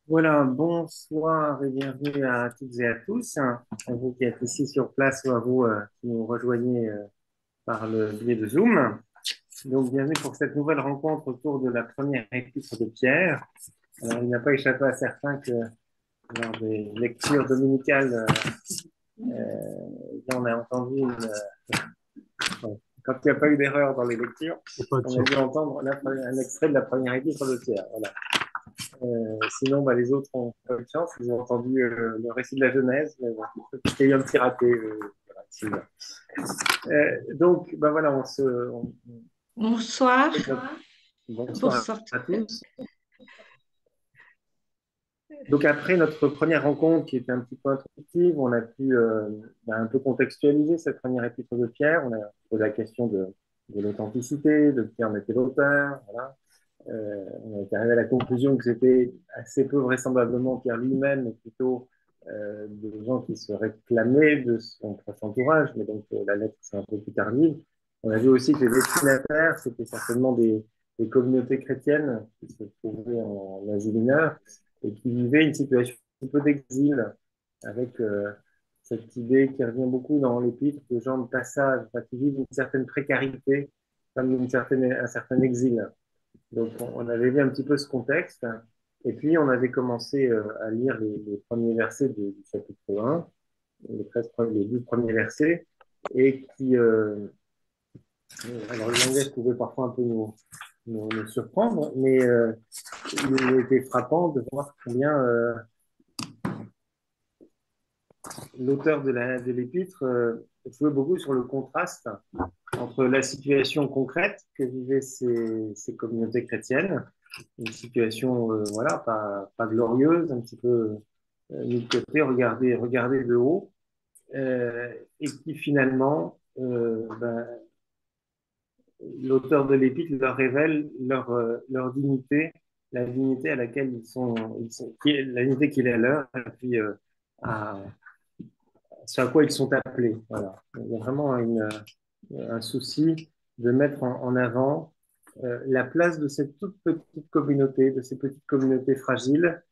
Voilà, bonsoir et bienvenue à toutes et à tous, hein, à vous qui êtes ici sur place ou à vous qui nous rejoignez par le biais de Zoom. Donc, bienvenue pour cette nouvelle rencontre autour de la première épître de Pierre. Alors, il n'a pas échappé à certains que lors des lectures dominicales, on a entendu quand il n'y a pas eu d'erreur dans les lectures, Y a pas de on a dû souci. entendre un extrait de la première épître de Pierre. Voilà. Sinon, bah, les autres ont pas eu de chance. Ils ont entendu le récit de la Genèse, mais bon, c'était eu un petit raté. Voilà, donc, bah, voilà, Bonsoir. bonsoir Bonsoir. à tous. Donc, après notre première rencontre qui était un petit peu introductive, on a pu bah, un peu contextualiser cette première épître de Pierre. On a posé la question de l'authenticité, de qui en était l'auteur. Voilà. On est arrivé à la conclusion que c'était assez peu vraisemblablement Pierre lui-même, mais plutôt des gens qui se réclamaient de son proche entourage, mais donc la lettre c'est un peu plus tardive. On a vu aussi que les destinataires, c'était certainement des communautés chrétiennes qui se trouvaient en Asie mineure et qui vivaient une situation un peu d'exil, avec cette idée qui revient beaucoup dans l'épître de gens de passage, enfin, qui vivent une certaine précarité, comme un certain exil. Donc, on avait vu un petit peu ce contexte. Et puis, on avait commencé à lire les premiers versets du chapitre 1, les 12 premiers versets, et alors le langage pouvait parfois un peu nous surprendre, mais il était frappant de voir combien l'auteur de l'épître jouait beaucoup sur le contraste entre la situation concrète que vivaient ces communautés chrétiennes, une situation voilà pas glorieuse, un petit peu mis de côté, regardée de haut, et qui finalement ben, l'auteur de l'épître leur révèle leur dignité, la dignité à laquelle la dignité qui est la leur, et puis à, ce à quoi ils sont appelés. Voilà. Il y a vraiment un souci de mettre en avant la place de cette toute petite communauté, de ces petites communautés fragiles,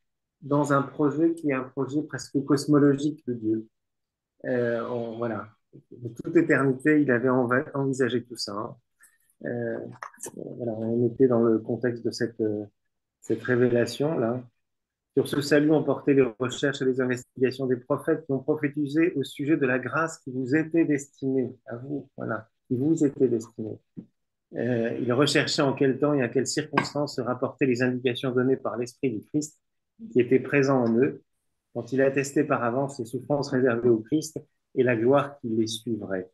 dans un projet qui est un projet presque cosmologique de Dieu. Voilà. De toute éternité, il avait envisagé tout ça. Hein. Euh, voilà, on était dans le contexte de cette révélation-là. Sur ce salut ont porté les recherches et les investigations des prophètes qui ont prophétisé au sujet de la grâce qui vous était destinée, à vous, voilà, qui vous était destinée. Ils recherchaient en quel temps et à quelles circonstances se rapportaient les indications données par l'Esprit du Christ qui était présent en eux, quand il attestait par avance les souffrances réservées au Christ et la gloire qui les suivrait.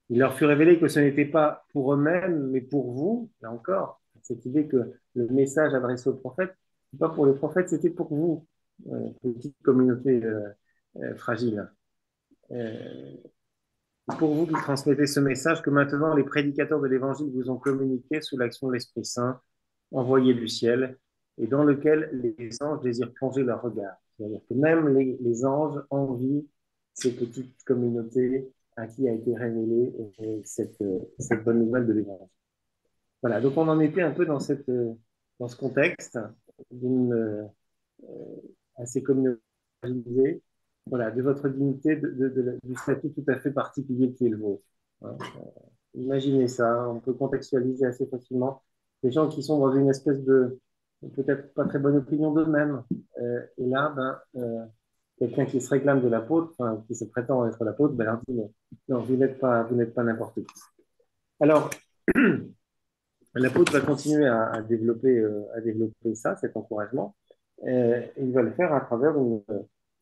Il leur fut révélé que ce n'était pas pour eux-mêmes, mais pour vous, là encore, cette idée que le message adressé aux prophètes, c'est pas pour les prophètes, c'était pour vous, petite communauté fragile. Euh, pour vous qui transmettez ce message, que maintenant les prédicateurs de l'Évangile vous ont communiqué sous l'action de l'Esprit Saint, envoyé du ciel, et dans lequel les anges désirent plonger leur regard. C'est-à-dire que même les anges envient ces petites communautés à qui a été révélée cette bonne nouvelle de l'Évangile. Voilà, donc on en était un peu dans ce contexte d'une assez communautarisée, voilà, de votre dignité, du statut tout à fait particulier qui est le vôtre. Hein. Imaginez ça, on peut contextualiser assez facilement des gens qui sont dans une espèce de peut-être pas très bonne opinion d'eux-mêmes. Et là, quelqu'un qui se réclame de l'apôtre, enfin, qui se prétend être l'apôtre, ben, leur dit, non, vous n'êtes pas n'importe qui. Alors, l'apôtre va continuer à développer ça, cet encouragement. Il va le faire à travers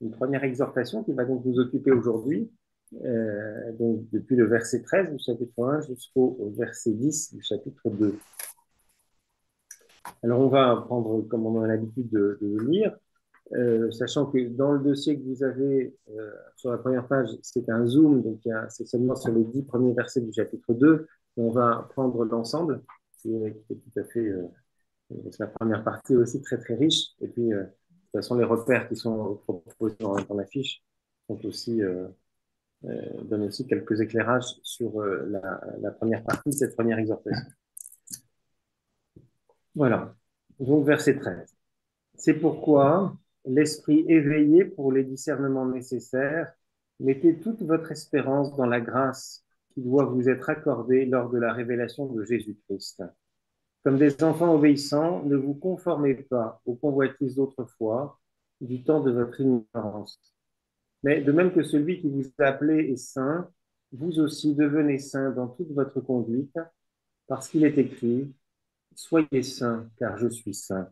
une première exhortation qui va donc nous occuper aujourd'hui, donc depuis le verset 13 du chapitre 1 jusqu'au verset 10 du chapitre 2. Alors on va prendre, comme on a l'habitude de le lire, sachant que dans le dossier que vous avez sur la première page, c'est un zoom, donc c'est seulement sur les 10 premiers versets du chapitre 2. On va prendre l'ensemble, qui est tout à fait la première partie aussi très très riche. Et puis, de toute façon, les repères qui sont proposés dans la fiche sont aussi, donnent aussi quelques éclairages sur la première partie de cette première exhortation. Voilà. Donc, verset 13. C'est pourquoi, l'esprit éveillé pour les discernements nécessaires, mettez toute votre espérance dans la grâce qui doit vous être accordée lors de la révélation de Jésus-Christ. Comme des enfants obéissants, ne vous conformez pas aux convoitises d'autrefois, du temps de votre ignorance. Mais de même que celui qui vous a appelé est saint, vous aussi devenez saints dans toute votre conduite, parce qu'il est écrit, soyez saints, car je suis saint.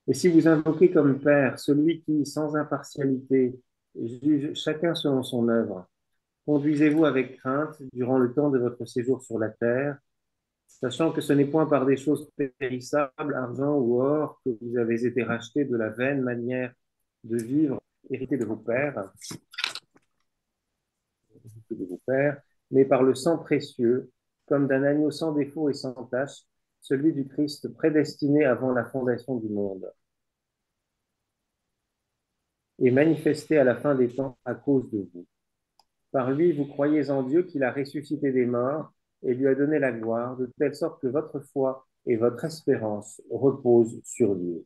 Et si vous invoquez comme Père celui qui, sans impartialité, juge chacun selon son œuvre, conduisez-vous avec crainte durant le temps de votre séjour sur la terre, sachant que ce n'est point par des choses périssables, argent ou or, que vous avez été rachetés de la vaine manière de vivre héritée de vos pères, mais par le sang précieux, comme d'un agneau sans défaut et sans tache, celui du Christ prédestiné avant la fondation du monde, et manifesté à la fin des temps à cause de vous. Par lui, vous croyez en Dieu qui l'a ressuscité des morts et lui a donné la gloire, de telle sorte que votre foi et votre espérance reposent sur Dieu.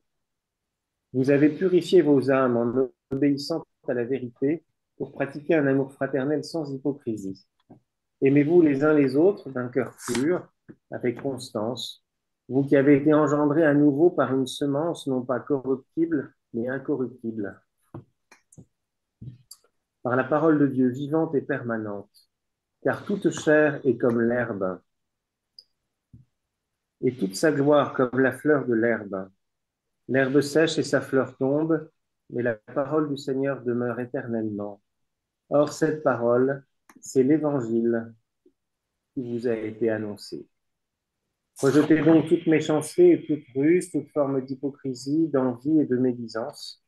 Vous avez purifié vos âmes en obéissant à la vérité pour pratiquer un amour fraternel sans hypocrisie. Aimez-vous les uns les autres d'un cœur pur, avec constance, vous qui avez été engendrés à nouveau par une semence non pas corruptible, mais incorruptible, par la parole de Dieu vivante et permanente. Car toute chair est comme l'herbe, et toute sa gloire comme la fleur de l'herbe. L'herbe sèche et sa fleur tombe, mais la parole du Seigneur demeure éternellement. Or, cette parole, c'est l'évangile qui vous a été annoncé. Rejetez donc toute méchanceté et toute ruse, toute forme d'hypocrisie, d'envie et de médisance.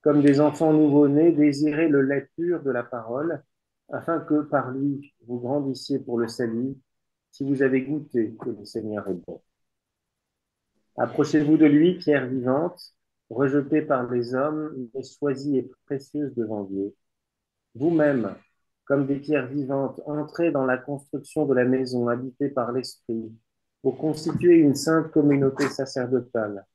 Comme des enfants nouveau-nés, désirez le lait pur de la parole, afin que par lui vous grandissiez pour le salut, si vous avez goûté que le Seigneur est bon. Approchez-vous de lui, pierre vivante, rejetée par les hommes, mais choisie et précieuse devant Dieu. Vous-même, comme des pierres vivantes, entrez dans la construction de la maison habitée par l'Esprit, pour constituer une sainte communauté sacerdotale,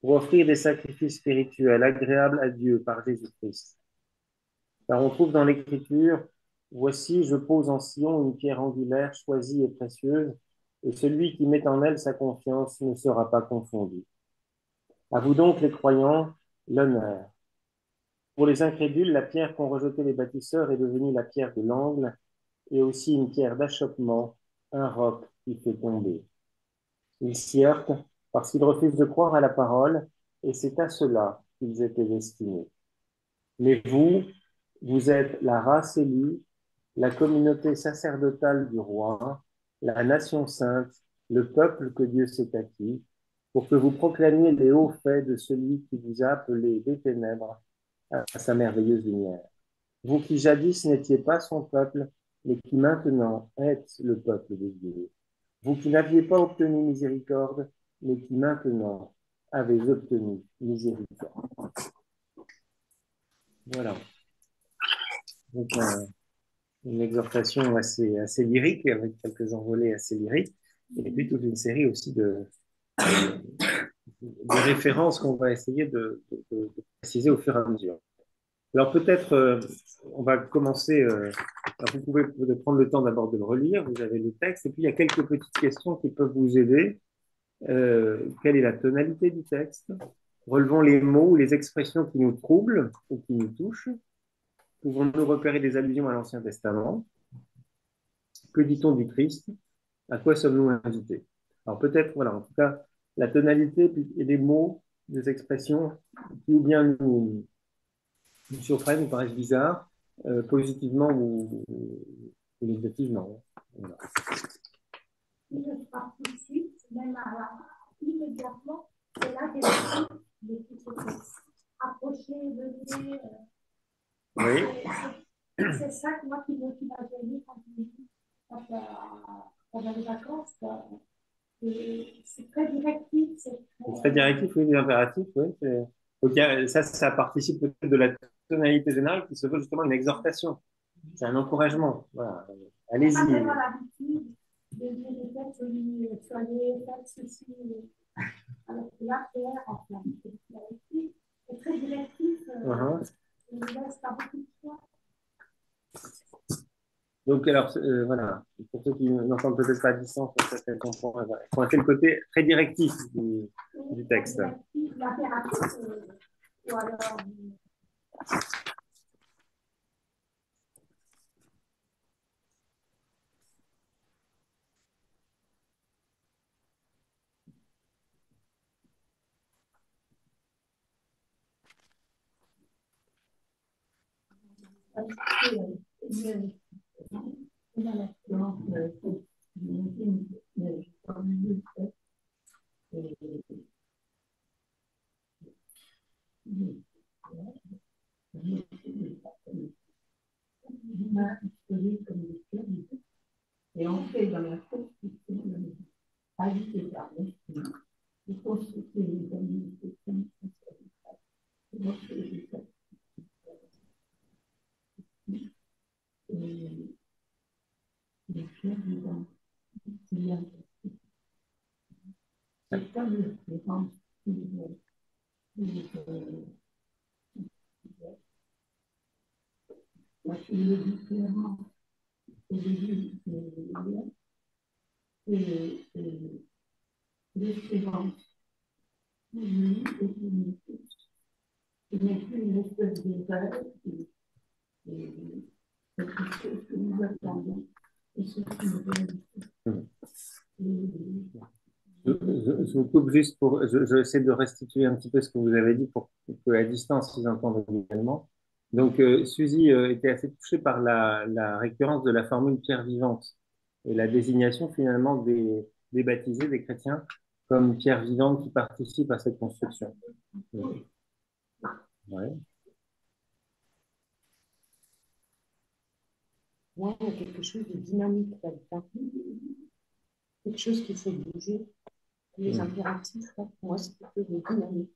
pour offrir des sacrifices spirituels agréables à Dieu par Jésus-Christ. Car on trouve dans l'Écriture, voici, je pose en Sion une pierre angulaire choisie et précieuse, et celui qui met en elle sa confiance ne sera pas confondu. À vous donc, les croyants, l'honneur. Pour les incrédules, la pierre qu'ont rejetée les bâtisseurs est devenue la pierre de l'angle et aussi une pierre d'achoppement, un roc qui fait tomber. Ils s'y heurtent parce qu'ils refusent de croire à la parole et c'est à cela qu'ils étaient destinés. Mais vous, vous êtes la race élue, la communauté sacerdotale du roi, la nation sainte, le peuple que Dieu s'est acquis, pour que vous proclamiez les hauts faits de celui qui vous a appelé des ténèbres à sa merveilleuse lumière. Vous qui jadis n'étiez pas son peuple, mais qui maintenant êtes le peuple de Dieu. Vous qui n'aviez pas obtenu miséricorde, mais qui maintenant avez obtenu miséricorde. Voilà. Donc, une exhortation assez lyrique, avec quelques envolées assez lyriques, et puis toute une série aussi de références qu'on va essayer de préciser au fur et à mesure. Alors peut-être, on va commencer, alors vous pouvez prendre le temps d'abord de le relire, vous avez le texte, et puis il y a quelques petites questions qui peuvent vous aider. Quelle est la tonalité du texte? Relevons les mots ou les expressions qui nous troublent ou qui nous touchent. Pouvons-nous repérer des allusions à l'Ancien Testament? Que dit-on du Christ? À quoi sommes-nous invités? Alors peut-être, voilà, en tout cas, la tonalité et les mots, des expressions qui ou bien nous surprennent, nous paraissent bizarres, positivement ou négativement. Voilà. Je pars tout de suite, même immédiatement, c'est là qu'elle a de tout ce texte. Approcher, venir. Oui. C'est ça que moi qui m'a gêné quand pendant les vacances. C'est très directif. C'est très directif, oui, des impératifs, oui. Donc, ça participe peut-être de la tonalité générale qui se veut justement une exhortation. C'est un encouragement. Voilà. Allez-y. On n'a pas vraiment l'habitude de dire des textes, soyez, faites ceci. Alors que là, c'est enfin. uhum. il ne laisse pas beaucoup de choix. Donc, alors, voilà, pour ceux qui n'entendent peut-être pas à distance, ça fait comprendre, voilà. C'est le côté très directif du texte. L'impératif, ou alors et on fait dans la construction, agiter par l'esprit, de construire une communauté et les chefs vivants, c'est comme les gens qui le différent au début et l'espérance, lui et nous tous. Il n'est plus une espèce de rêve et quelque chose que nous attendons et ce qui nous réalise. Je vous coupe juste pour. J'essaie de restituer un petit peu ce que vous avez dit pour que à distance ils entendent également. Donc, Suzy était assez touchée par la récurrence de la formule pierre vivante et la désignation finalement des baptisés, des chrétiens, comme pierre vivante qui participent à cette construction. Ouais. Ouais, il y a quelque chose de dynamique là-dedans. Quelque chose qui fait bouger. Les impératifs, là, pour moi, c'est quelque chose de dynamique.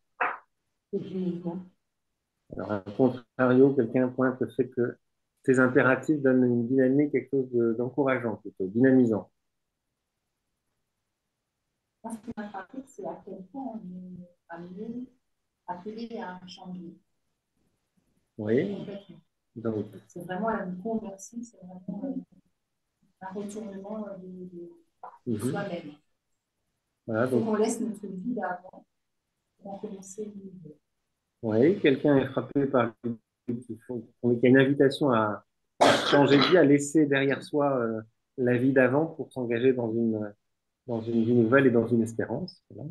C'est du mouvement. Alors, à contrario, quelqu'un pointe le fait que ces impératifs donnent une dynamique, quelque chose d'encourageant, plutôt dynamisant. Parce que l'impératif, c'est à quel point on est amené, appelé à changer. Oui. Donc, c'est vraiment une conversion, c'est vraiment un retournement de soi-même. Voilà, donc, on laisse notre vie d'avant pour commencer une nouvelle. Oui, quelqu'un est frappé par qu'il y a une invitation à changer de vie, à laisser derrière soi la vie d'avant pour s'engager dans une vie nouvelle et dans une espérance. Voilà.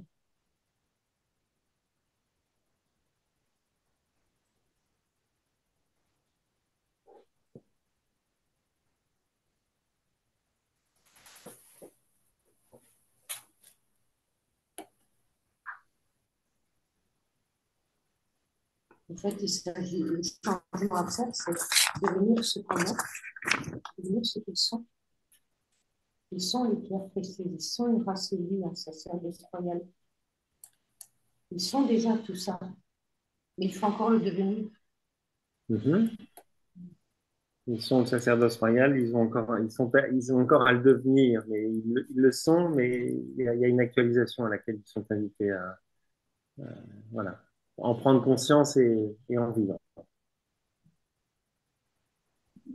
En fait, il s'agit de changement à faire, c'est devenir ce qu'on est, devenir ce qu'ils sont. Ils sont les pierres précieuses, ils sont une race élue, un sacerdoce royal. Ils sont déjà tout ça, mais il faut encore le devenir. Ils sont le sacerdoce royal, ils ont encore à le devenir, mais ils le sont, mais il y a une actualisation à laquelle ils sont invités voilà, en prendre conscience et en vivre.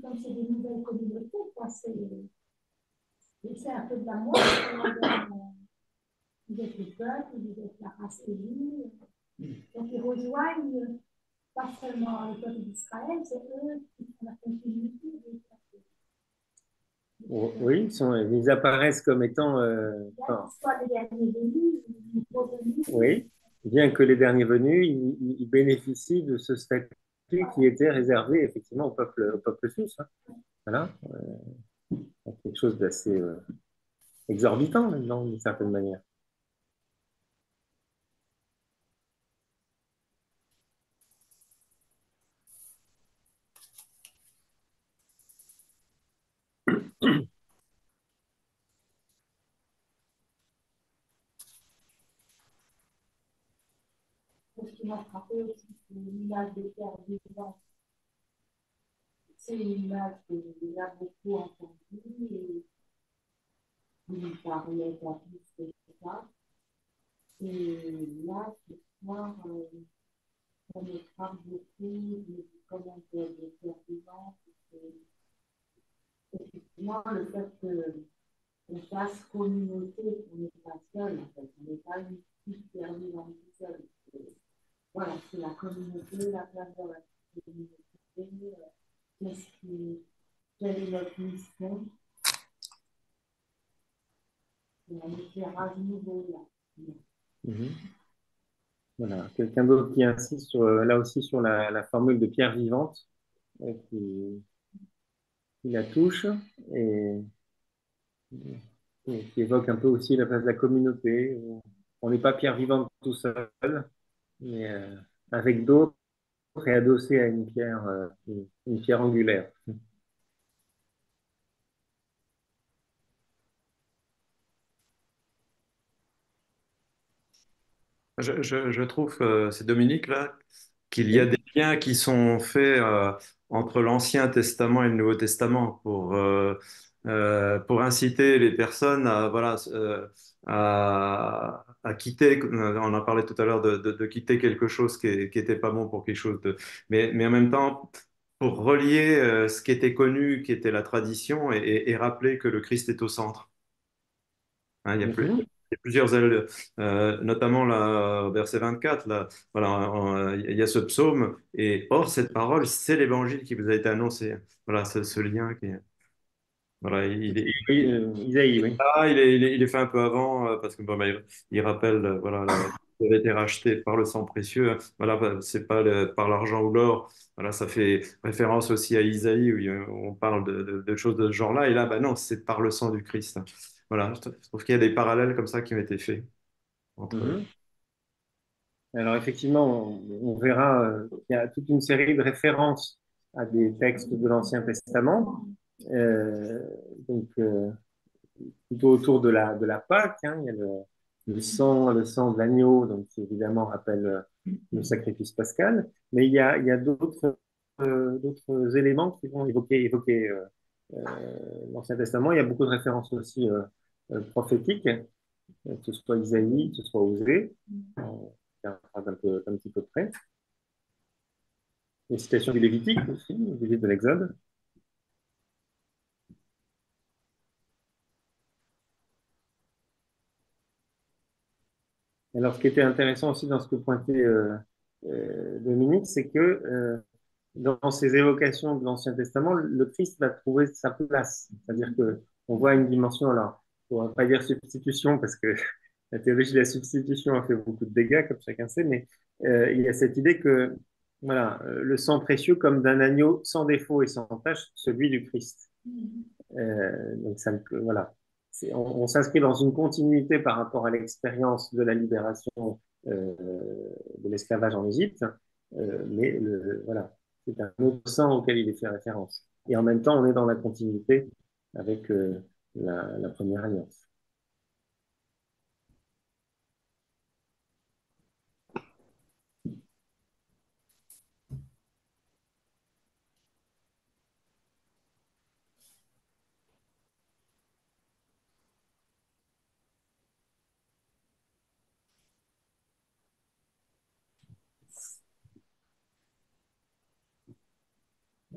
Comme c'est des nouvelles communautés, c'est un peu de l'amour. Vous êtes le peuple, vous êtes la race élue. Donc ils rejoignent pas seulement le peuple d'Israël, c'est eux qui font la continuité. Oui, ils apparaissent comme étant. Soit les derniers venus, oui, bien que les derniers venus, ils bénéficient de ce statut qui était réservé effectivement au peuple suisse. Hein. Voilà, quelque chose d'assez exorbitant maintenant, d'une certaine manière. Ce qui m'a frappé aussi, c'est l'image des terres vivantes. C'est une image que j'ai beaucoup entendue et qui parlait pas plus que ça. Et là, ce soir, ça me frappe beaucoup de comment de faire vivant. Effectivement, le fait qu'on fasse communauté, on n'est pas seul en fait, on n'est pas une petite perdue dans le seul. Voilà, c'est la communauté, la place de la communauté, qu'est-ce qui, quelle est notre mission, c'est un éclairage nouveau là. Mhm. Voilà. Quelqu'un d'autre qui insiste sur, là aussi sur la formule de pierre vivante, qui la touche et, et qui évoque un peu aussi la place de la communauté. On n'est pas pierre vivante tout seul, mais avec d'autres et adossé à une pierre angulaire. Je trouve, c'est Dominique là, qu'il y a des Oui. liens qui sont faits entre l'Ancien Testament et le Nouveau Testament pour inciter les personnes à, voilà, à quitter, on en parlait tout à l'heure, de quitter quelque chose qui était pas bon pour quelque chose de... Mais en même temps, pour relier ce qui était connu, qui était la tradition, et rappeler que le Christ est au centre. Hein, Mhm. il y a plusieurs ailes, notamment là, au verset 24, là, voilà, il y a ce psaume, et or, cette parole, c'est l'évangile qui vous a été annoncé. Voilà, ce lien qui est. Voilà, Oui, Isaïe, oui. il est fait un peu avant, parce que bon, bah, il rappelle, voilà, il avait été racheté par le sang précieux. Hein. Voilà, bah, c'est pas par l'argent ou l'or. Voilà, ça fait référence aussi à Isaïe, où on parle de choses de ce genre-là. Et là, bah non, c'est par le sang du Christ. Hein. Voilà, je trouve qu'il y a des parallèles comme ça qui ont été faits entre. Mhm. Alors effectivement, on verra qu'il y a toute une série de références à des textes de l'Ancien Testament, euh, donc plutôt autour de la Pâque. Hein, il y a le sang de l'agneau, donc qui évidemment rappelle le sacrifice pascal, mais il y a d'autres éléments qui vont évoquer euh, l'Ancien Testament. Il y a beaucoup de références aussi prophétiques, que ce soit Isaïe, que ce soit Osée, d'un petit peu près. Les citations du Lévitique aussi, du livre de l'Exode. Alors, ce qui était intéressant aussi dans ce que pointait Dominique, c'est que dans ces évocations de l'Ancien Testament, le Christ va trouver sa place. C'est-à-dire que on voit une dimension, alors, on ne va pas dire substitution, parce que la théologie de la substitution a fait beaucoup de dégâts, comme chacun sait, mais il y a cette idée que voilà, le sang précieux comme d'un agneau sans défaut et sans tache, celui du Christ. Donc ça, voilà. On s'inscrit dans une continuité par rapport à l'expérience de la libération de l'esclavage en Égypte, mais voilà, c'est un autre sang auquel il est fait référence. Et en même temps, on est dans la continuité avec la première alliance.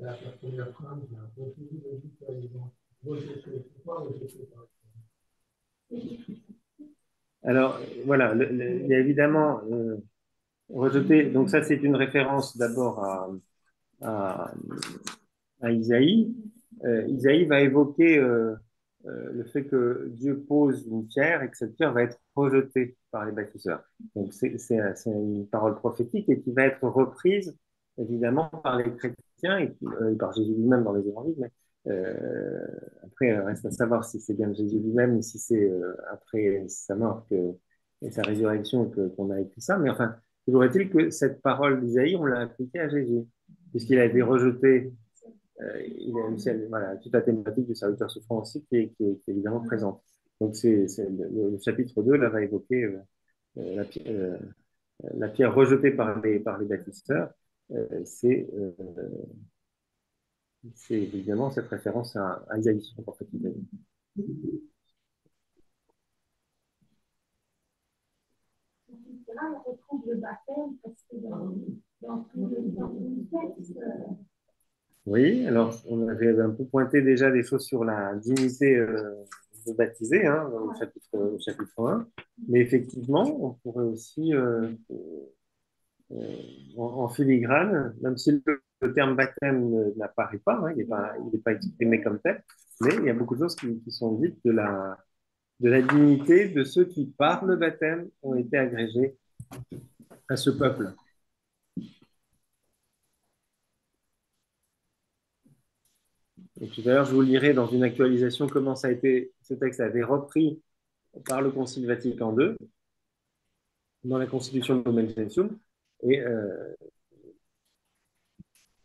La première phrase, alors, voilà, il y a évidemment rejeté. Donc, ça, c'est une référence d'abord à, à Isaïe. Isaïe va évoquer le fait que Dieu pose une pierre et que cette pierre va être rejetée par les bâtisseurs. Donc, c'est une parole prophétique et qui va être reprise, évidemment, par les chrétiens et par Jésus lui-même dans les évangiles. Mais après, il reste à savoir si c'est bien Jésus lui-même ou si c'est après sa mort et sa résurrection qu'on a écrit ça. Mais enfin, toujours est-il que cette parole d'Isaïe, on l'a appliquée à Jésus, puisqu'il a été rejeté. Il y a aussi voilà, toute la thématique du serviteur souffrant aussi qui est évidemment présente. Donc, le chapitre 2 là, va évoquer la pierre rejetée par les bâtisseurs. Euh, c'est euh, c'est évidemment cette référence à Isaïe, en fait, Isaïe. etc., on retrouve le baptême parce que dans tout le texte. Oui, alors on avait un peu pointé déjà des choses sur la dignité de baptisé hein, dans le chapitre 1, mais effectivement, on pourrait aussi, en filigrane, même si le terme baptême n'apparaît pas, hein, il n'est pas exprimé comme tel, mais il y a beaucoup de choses qui sont dites de la dignité de ceux qui, par le baptême, ont été agrégés à ce peuple. Et tout à l'heure, je vous lirai dans une actualisation comment ça a été, ce texte a été repris par le Concile Vatican II dans la Constitution de Lumen Gentium. Et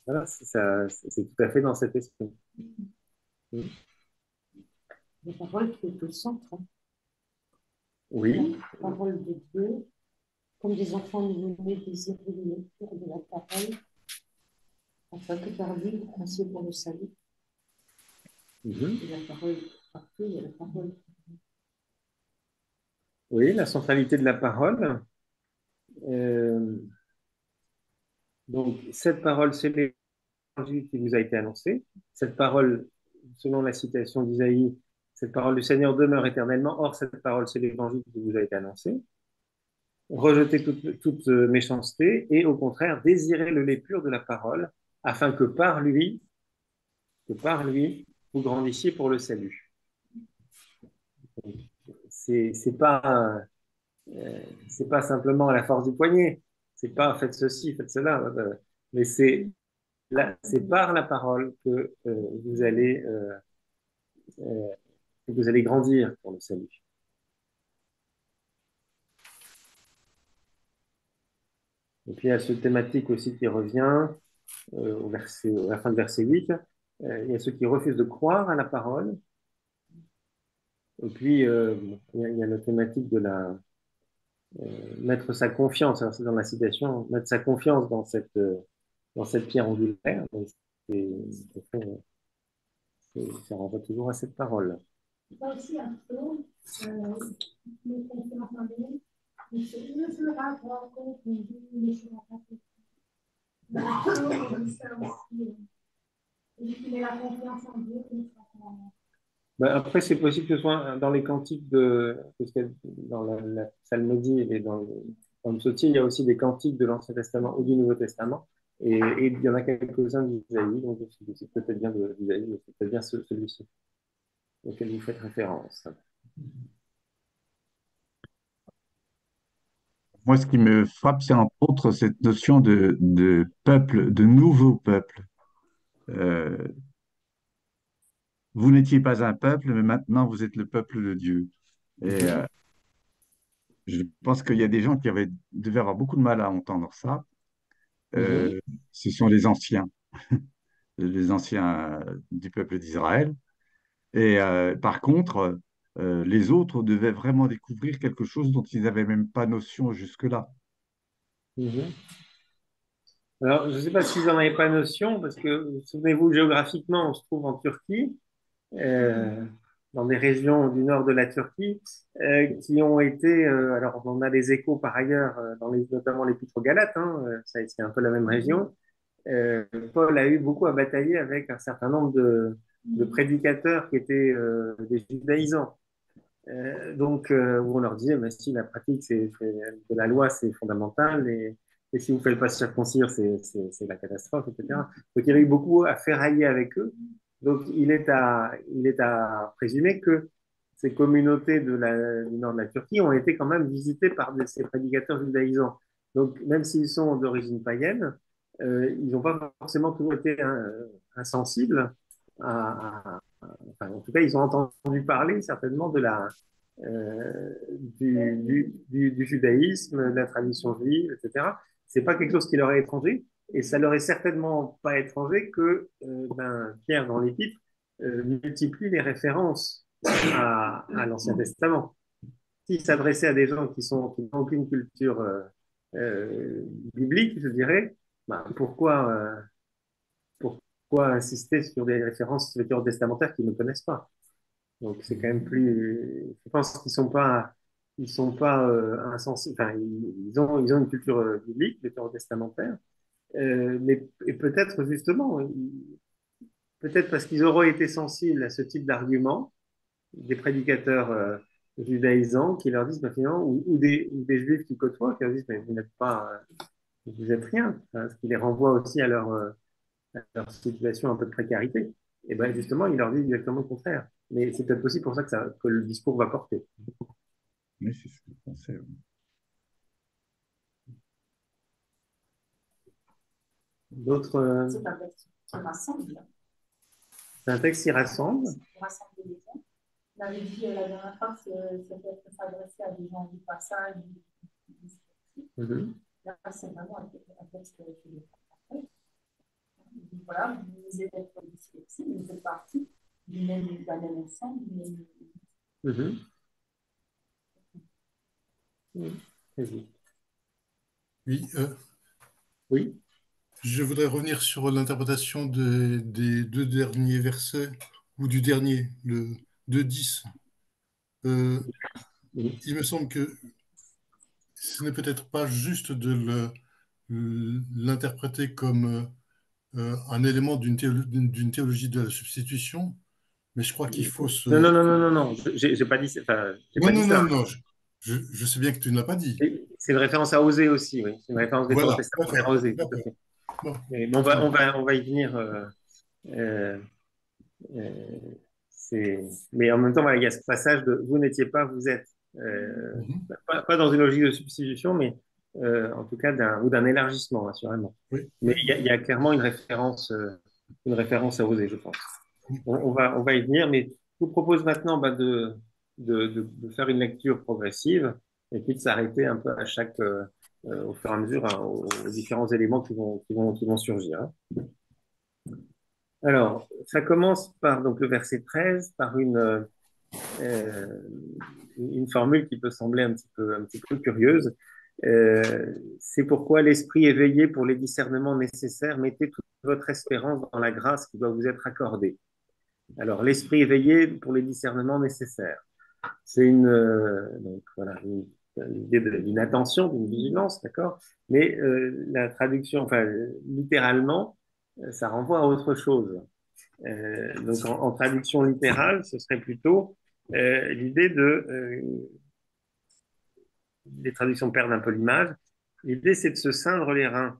voilà, c'est tout à fait dans cet esprit. La parole qui est au centre. Hein. Oui. La parole de Dieu. Comme des enfants nouveau-nés désirent une lecture de la parole, afin que par lui, ainsi pour le salut. Et la parole, partout, il y a la parole. Oui, la centralité de la parole. Donc, cette parole, c'est l'évangile qui vous a été annoncé. Cette parole, selon la citation d'Isaïe, cette parole du Seigneur demeure éternellement. Or, cette parole, c'est l'évangile qui vous a été annoncé. Rejetez toute méchanceté et, au contraire, désirez le lait pur de la parole, afin que par lui, vous grandissiez pour le salut. C'est pas simplement à la force du poignet. C'est pas faites ceci, faites cela. Mais c'est par la parole que vous allez grandir pour le salut. Et puis il y a cette thématique aussi qui revient à la fin de verset 8. Il y a ceux qui refusent de croire à la parole. Et puis il y a la thématique de mettre sa confiance, alors c'est dans la citation, mettre sa confiance dans cette pierre angulaire. Ça renvoie toujours à cette parole. Il y a aussi un psaume, nous confions en lui, il sera grand contre nous, il ne sera pas tout. Dans le psaume, on dit ça aussi. Il dit qu'il met la confiance en Dieu, il ne sera pas. Ben, après, c'est possible que ce soit dans les cantiques parce que dans la psalmodie et dans le psautier, il y a aussi des cantiques de l'Ancien Testament ou du Nouveau Testament. Et il y en a quelques-uns d'Isaïe, donc c'est peut-être bien d'Isaïe, c'est peut-être bien celui-ci auquel vous faites référence. Moi, ce qui me frappe, c'est entre autres cette notion de peuple, de nouveau peuple. Euh, Vous n'étiez pas un peuple, mais maintenant vous êtes le peuple de Dieu. Et je pense qu'il y a des gens qui devaient avoir beaucoup de mal à entendre ça. Mhm. Ce sont les anciens du peuple d'Israël. Et par contre, les autres devaient vraiment découvrir quelque chose dont ils n'avaient même pas notion jusque-là. Mhm. Alors, je ne sais pas si vous n'en avez pas notion, parce que, souvenez-vous, géographiquement, on se trouve en Turquie, euh, dans des régions du nord de la Turquie, qui ont été, alors on a des échos par ailleurs, notamment l'Épître aux Galates, hein, c'est un peu la même région. Euh, Paul a eu beaucoup à batailler avec un certain nombre de prédicateurs qui étaient des judaïsants. Où on leur disait, mais si la pratique de la loi, c'est fondamental, et si vous ne faites pas circoncire, c'est la catastrophe, etc. Donc il y avait eu beaucoup à ferrailler avec eux. Donc il est à présumer que ces communautés du nord de la Turquie ont été quand même visitées par ces prédicateurs judaïsants. Donc même s'ils sont d'origine païenne, ils n'ont pas forcément toujours été insensibles enfin, en tout cas, ils ont entendu parler certainement du judaïsme, de la tradition juive, etc. C'est pas quelque chose qui leur est étranger, et ça leur est certainement pas étranger que Pierre dans l'Épître multiplie les références à l'Ancien Testament. S'il s'adressait à des gens qui n'ont aucune culture biblique, je dirais, pourquoi insister sur des références testamentaires qu'ils ne connaissent pas? Donc c'est quand même plus. Je pense qu'ils sont pas. ils sont pas insensibles. Enfin, ils ont une culture biblique, testamentaire, et peut-être justement, peut-être parce qu'ils auraient été sensibles à ce type d'argument, des prédicateurs judaïsants qui leur disent maintenant, ou des juifs qui côtoient, qui leur disent, mais vous n'êtes pas, vous êtes rien, hein, ce qui les renvoie aussi à leur situation un peu de précarité. Et bien justement, il leur dit exactement le contraire. Mais c'est peut-être aussi pour ça que le discours va porter. Oui, c'est ce que je pensais. Oui. D'autres, C'est un texte qui rassemble. c'est un texte qui rassemble. Qui rassemble les gens. On avait dit la dernière fois que ça peut être s'adresser à des gens du passage. Mhm. Là, c'est vraiment un texte qui est parfait. Voilà, vous lisez d'être dyslexique, vous faites partie d'un même ensemble. Mhm. Mhm. Vas-y. Oui, Oui. je voudrais revenir sur l'interprétation des deux derniers versets, ou du dernier, le 2:10. Oui. Il me semble que ce n'est peut-être pas juste de l'interpréter comme un élément d'une théologie de la substitution, mais je crois qu'il faut Non, se... non, non, non, non, non. J'ai pas dit, enfin, j'ai Non, pas dit non, non, ça. non, je sais bien que tu ne l'as pas dit. C'est une référence à Oser aussi, oui. C'est une référence des Voilà, testamentaires d'accord, à Oser, tout à d'accord. fait. Bon, Mais on très va, bien. on va, on va y venir. Euh, euh, mais en même temps, voilà, il y a ce passage de vous n'étiez pas, vous êtes. Mhm. Pas dans une logique de substitution, mais en tout cas d'un élargissement, assurément. Oui, Mais oui. il y a clairement une référence à Oser, je pense. On va y venir, mais je vous propose maintenant de faire une lecture progressive et puis de s'arrêter un peu au fur et à mesure, hein, aux différents éléments qui vont surgir, hein. Alors, ça commence par donc, le verset 13, par euh, une formule qui peut sembler un petit peu curieuse. C'est pourquoi l'esprit éveillé pour les discernements nécessaires, mettez toute votre espérance dans la grâce qui doit vous être accordée. Alors, l'esprit éveillé pour les discernements nécessaires. C'est donc, voilà, l'idée d'une attention, d'une vigilance, d'accord? Mais la traduction, enfin, littéralement, ça renvoie à autre chose. Donc, en traduction littérale, ce serait plutôt l'idée les traductions perdent un peu l'image. L'idée, c'est de se ceindre les reins.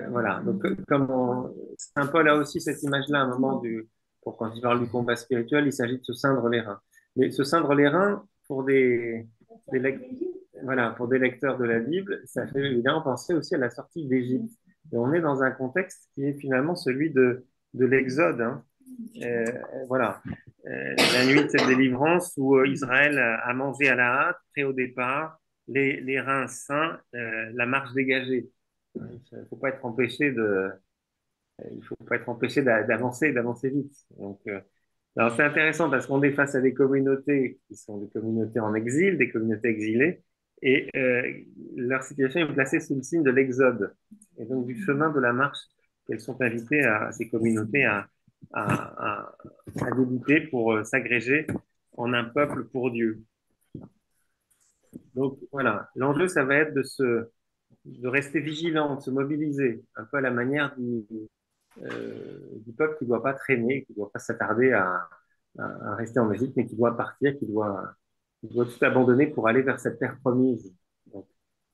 Voilà. Donc, c'est un peu là aussi cette image-là, à un moment pour quand il parle du combat spirituel, il s'agit de se ceindre les reins. Mais se ceindre les reins pour voilà, pour des lecteurs de la Bible, ça fait évidemment penser aussi à la sortie d'Égypte. Et on est dans un contexte qui est finalement celui de l'Exode, hein. Euh, voilà. La nuit de cette délivrance où Israël a mangé à la hâte, prêt au départ, les reins sains, la marche dégagée. Il faut pas être empêché d'avancer vite. Donc, alors c'est intéressant parce qu'on est face à des communautés qui sont des communautés en exil, des communautés exilées, et leur situation est placée sous le signe de l'exode, et donc du chemin de la marche qu'elles sont invitées à ces communautés à, à débuter pour s'agréger en un peuple pour Dieu. Donc voilà, l'enjeu, ça va être de rester vigilant, de se mobiliser, un peu à la manière du peuple qui ne doit pas traîner, qui ne doit pas s'attarder à rester en Égypte, mais qui doit partir, qui doit tout abandonner pour aller vers cette terre promise. Donc,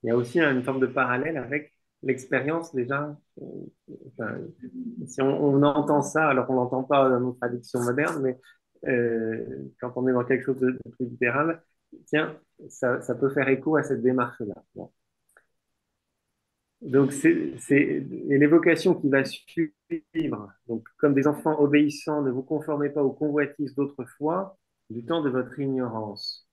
il y a aussi une forme de parallèle avec l'expérience déjà. Enfin, si on entend ça, alors on l'entend pas dans nos traductions modernes, mais quand on est dans quelque chose de plus littéral, tiens, ça peut faire écho à cette démarche-là. Bon. Donc, et l'évocation qui va suivre. Donc, comme des enfants obéissants, ne vous conformez pas aux convoitises d'autrefois, du temps de votre ignorance.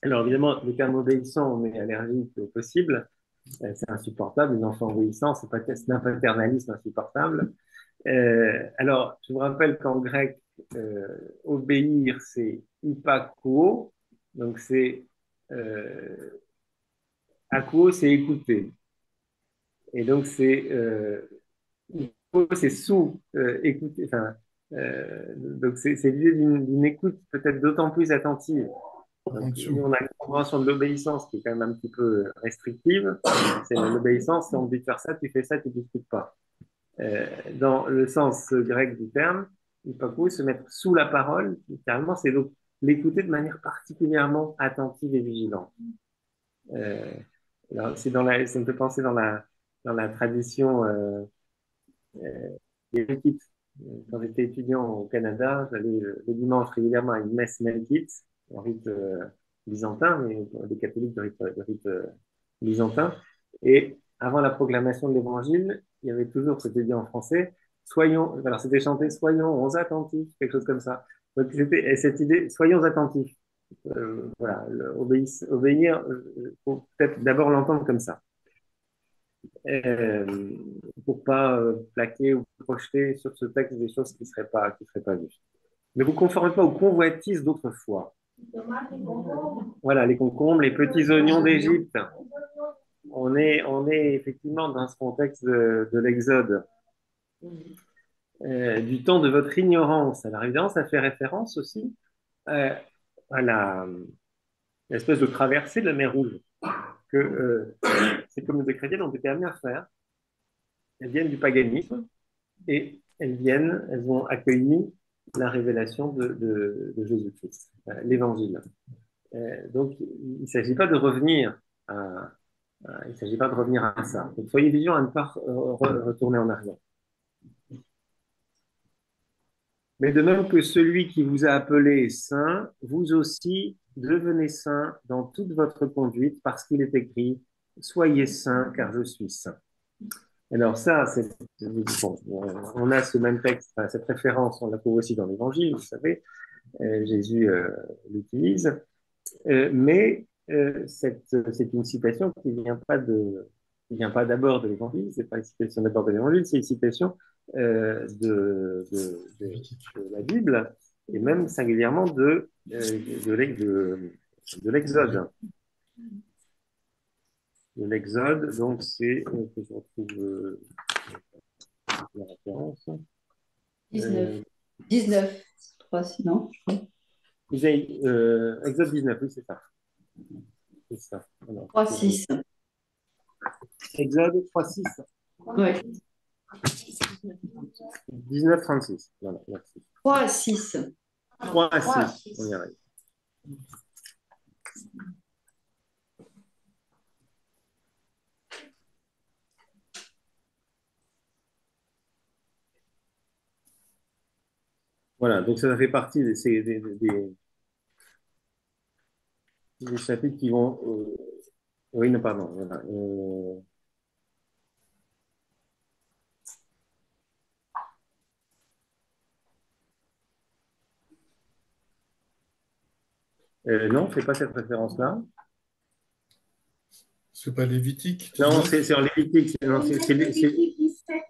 Alors, évidemment, le terme obéissant, on est allergique au possible. C'est insupportable. Les enfants obéissants, c'est un paternalisme insupportable. Alors, je vous rappelle qu'en grec, obéir, c'est hypakuo. Donc, akuo, c'est écouter. Et donc, c'est sous écouter. Enfin, donc, c'est l'idée d'une écoute peut-être d'autant plus attentive. en Donc, dessous. nous, on a une compréhension de l'obéissance qui est quand même un petit peu restrictive. C'est l'obéissance, si on te dit de faire ça, tu fais ça, tu ne discutes pas. Dans le sens grec du terme, hypakouo, se mettre sous la parole, littéralement, c'est donc l'écouter de manière particulièrement attentive et vigilante. Euh, alors, ça me fait penser dans la tradition des Melkites. Quand j'étais étudiant au Canada, j'allais le dimanche régulièrement à une messe Melkite, en rite byzantin, mais des catholiques de rite byzantin. Et avant la proclamation de l'évangile, il y avait toujours, c'était dit en français, soyons, alors c'était chanté, soyons attentifs, quelque chose comme ça. Donc c'était cette idée, soyons attentifs. Voilà, obéir, faut peut-être d'abord l'entendre comme ça, euh, pour pas plaquer ou projeter sur ce texte des choses qui seraient pas justes. Ne vous conformez pas aux convoitises d'autrefois. Voilà, les concombres, les petits oignons d'Égypte. On est effectivement dans ce contexte de l'Exode, du temps de votre ignorance. Alors évidemment, ça fait référence aussi euh, à l'espèce de traversée de la mer Rouge que ces communautés chrétiennes ont été amenées à faire. Elles viennent du paganisme et elles ont accueilli la révélation de Jésus-Christ, l'évangile. Donc, il ne s'agit pas de revenir il ne s'agit pas de revenir à ça. Donc, soyez vigilants à ne pas retourner en arrière. Mais de même que celui qui vous a appelé est saint, vous aussi devenez saints dans toute votre conduite, parce qu'il est écrit, soyez saints, car je suis saint. Alors ça, bon, on a ce même texte, enfin, cette référence, on la trouve aussi dans l'Évangile, vous savez, Jésus l'utilise, mais c'est une citation qui vient pas d'abord de l'Évangile, c'est pas une citation d'abord de l'Évangile, c'est une citation de la Bible et même singulièrement de l'Exode. De l'Exode, donc c'est que je retrouve la référence. 19. 19, 3, sinon, je crois. Exode 19, oui, c'est ça. C'est ça. Alors, 3, 6. Exode 3, 6. Oui. 19, 36. Voilà, merci. 3 à 6. 3 à 6, on y arrive. Voilà, donc ça fait partie des chapitres qui vont. Oui, non, pardon. Voilà, non, c'est pas cette référence-là. C'est pas Lévitique Non, 19? c'est en Lévitique. Non, Il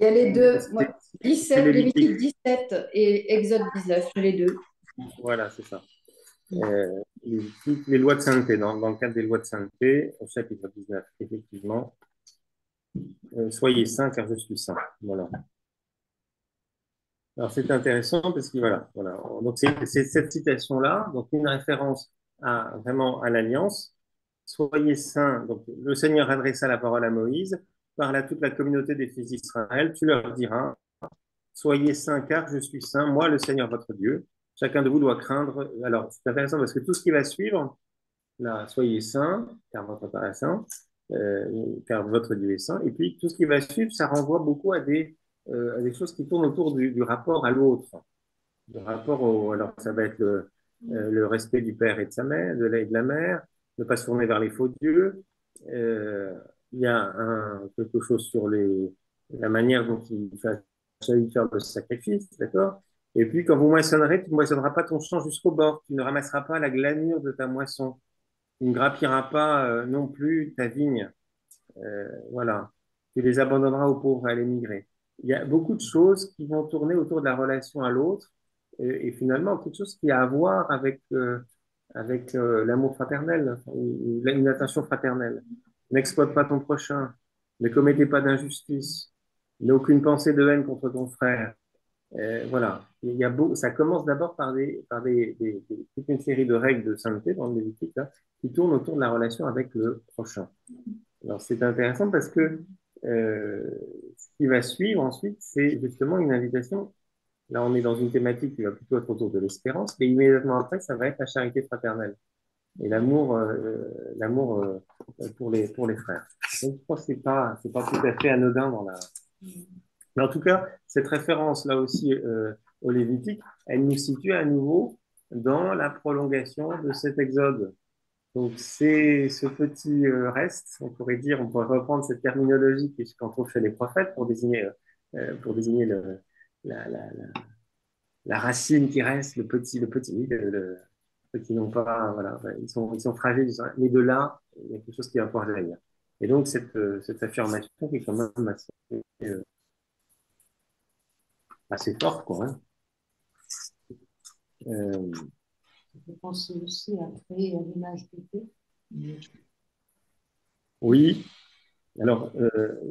y a les deux. Ouais. 17, Lévitique. Lévitique 17 et Exode 19, les deux. Voilà, c'est ça. Les lois de sainteté, dans le cadre des lois de sainteté, au chapitre 19, effectivement, soyez saints car je suis saint. Voilà. Alors c'est intéressant parce que voilà. Donc c'est cette citation-là, donc une référence vraiment à l'alliance. Soyez saints. Donc le Seigneur adressa la parole à Moïse, parle à toute la communauté des fils d'Israël. Tu leur diras, soyez saints car je suis saint, moi le Seigneur votre Dieu. Chacun de vous doit craindre. Alors c'est intéressant parce que tout ce qui va suivre, là, soyez saints car votre Père est saint, car votre Dieu est saint. Et puis tout ce qui va suivre, ça renvoie beaucoup à des choses qui tournent autour du rapport à l'autre. Alors ça va être le respect du père et de sa mère, de la mère, ne pas se tourner vers les faux dieux. Il y a quelque chose sur la manière dont il s'agit de faire le sacrifice, d'accord? Et puis quand vous moissonnerez, tu ne moissonneras pas ton champ jusqu'au bord, tu ne ramasseras pas la glanure de ta moisson, tu ne grappilleras pas non plus ta vigne. Voilà. Tu les abandonneras aux pauvres et à l'émigré. Il y a beaucoup de choses qui vont tourner autour de la relation à l'autre et finalement quelque chose qui a à voir avec l'amour fraternel, une attention fraternelle. N'exploite pas ton prochain, ne commettez pas d'injustice, n'aie aucune pensée de haine contre ton frère. Voilà. Ça commence d'abord toute une série de règles de sainteté dans le Lévitique là, qui tournent autour de la relation avec le prochain. Alors c'est intéressant parce que ce qui va suivre ensuite, c'est justement une invitation. Là, on est dans une thématique qui va plutôt être autour de l'espérance, mais immédiatement après, ça va être la charité fraternelle et l'amour pour les frères. Donc, je pense que c'est pas tout à fait anodin dans la. Mais en tout cas, cette référence là aussi au Lévitique, elle nous situe à nouveau dans la prolongation de cet exode. Donc, c'est ce petit reste, on pourrait dire, on pourrait reprendre cette terminologie qu'on trouve chez les prophètes pour désigner la racine qui reste, le petit non pas, voilà, ils sont fragiles, mais de là, il y a quelque chose qui va pouvoir jaillir. Et donc, cette affirmation qui est quand même euh, assez forte, quoi. Hein. Euh, Je pensais aussi à créer à l'image de Dieu. oui, alors,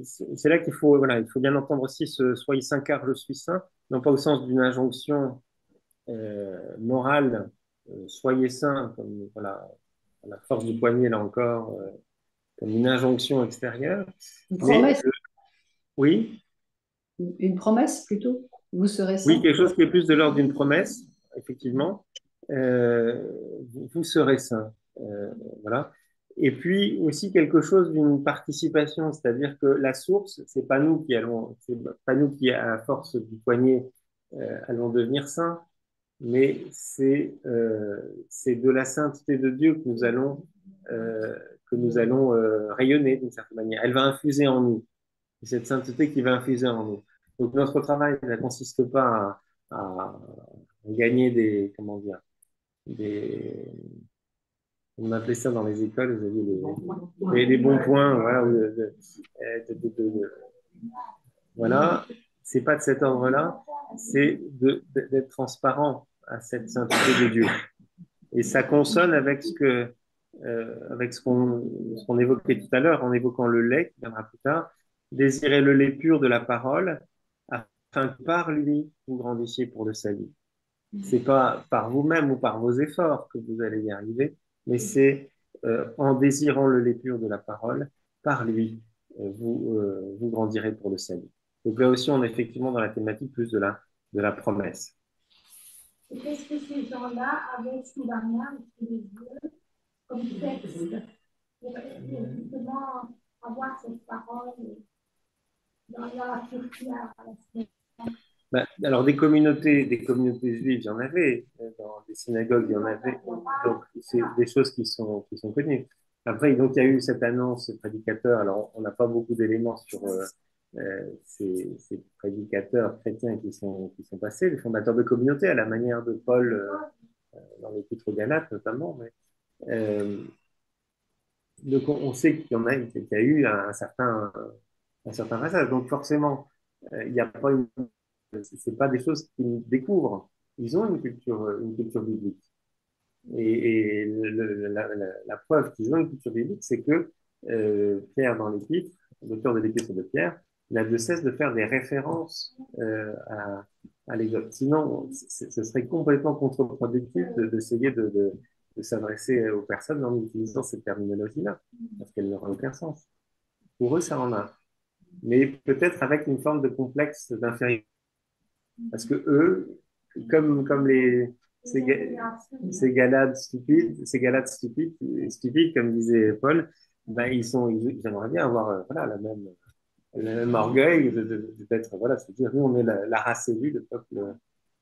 c'est là qu'il faut, voilà, il faut bien entendre aussi soyez saint car je suis saint, non pas au sens d'une injonction morale, soyez saint, comme voilà, la force du poignet, là encore, comme une injonction extérieure. Une Mais promesse, oui, une promesse plutôt. Vous serez oui, saint. quelque chose qui est plus de l'ordre d'une promesse, effectivement. Euh, vous serez saint. Voilà. Et puis aussi quelque chose d'une participation, c'est-à-dire que la source, c'est pas nous qui, à force du poignet, allons devenir saints, mais c'est de la sainteté de Dieu euh, que nous allons rayonner d'une certaine manière. Elle va infuser en nous. C'est cette sainteté qui va infuser en nous. Donc notre travail ne consiste pas à gagner comment dire, des, on appelait ça dans les écoles, vous aviez les bons points, voilà, voilà. C'est pas de cet ordre-là, c'est d'être transparent à cette sainteté de Dieu. Et ça consonne avec avec ce qu'on évoquait tout à l'heure en évoquant le lait qui viendra plus tard. Désirez le lait pur de la parole afin que par lui vous grandissiez pour le salut. C'est pas par vous-même ou par vos efforts que vous allez y arriver, mais c'est en désirant le lait pur de la parole, par lui, vous grandirez pour le salut. Donc là aussi, on est effectivement dans la thématique plus de la promesse. Et qu'est-ce que ces gens-là avaient sous la main, sous les yeux, comme texte, pour justement avoir cette parole dans la Turquie à la semaine? Ben, alors des communautés juives, il y en avait, dans des synagogues, il y en avait, donc c'est des choses qui sont connues. Après, donc il y a eu cette annonce, ce prédicateur, alors on n'a pas beaucoup d'éléments sur ces prédicateurs chrétiens qui sont passés, les fondateurs de communautés, à la manière de Paul dans l'Épître aux Galates notamment, mais donc on sait qu'il y a eu un certain passage, donc forcément, il n'y a pas c'est pas des choses qu'ils découvrent. Ils ont une culture biblique. Et la preuve qu'ils ont une culture biblique, c'est que Pierre, dans l'Épître, l'auteur de l'Épître de Pierre, n'a de cesse de faire des références à l'Exode. Sinon, ce serait complètement contre-productif d'essayer de s'adresser aux personnes en utilisant cette terminologie-là, parce qu'elle n'aura aucun sens. Pour eux, ça en a. Mais peut-être avec une forme de complexe d'infériorité. Parce que eux, comme ces Galates stupides, comme disait Paul, ben ils aimeraient bien avoir voilà, le même orgueil d'être, voilà, c'est-à-dire nous on est la race élue, le peuple,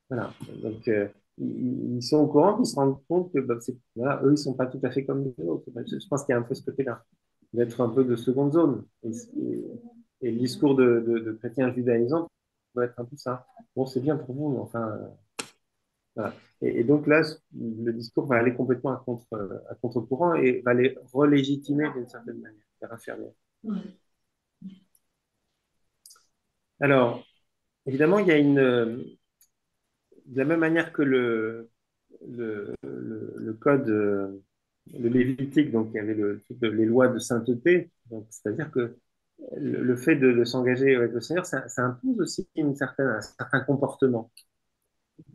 voilà. Donc ils sont au courant, ils se rendent compte que ben, voilà, eux ils sont pas tout à fait comme les autres. Ben, je pense qu'il y a un peu ce côté-là, d'être un peu de seconde zone. Et le discours de chrétiens judaïsants doit être un peu ça. Bon, c'est bien pour vous, mais enfin, voilà. Et donc là, le discours va aller complètement à contre-courant et va les relégitimer d'une certaine manière, faire affirmer. Alors, évidemment, il y a de la même manière que le code, le Lévitique, donc il y avait les lois de sainteté, donc c'est-à-dire que le fait de s'engager avec le Seigneur, ça impose aussi un certain comportement.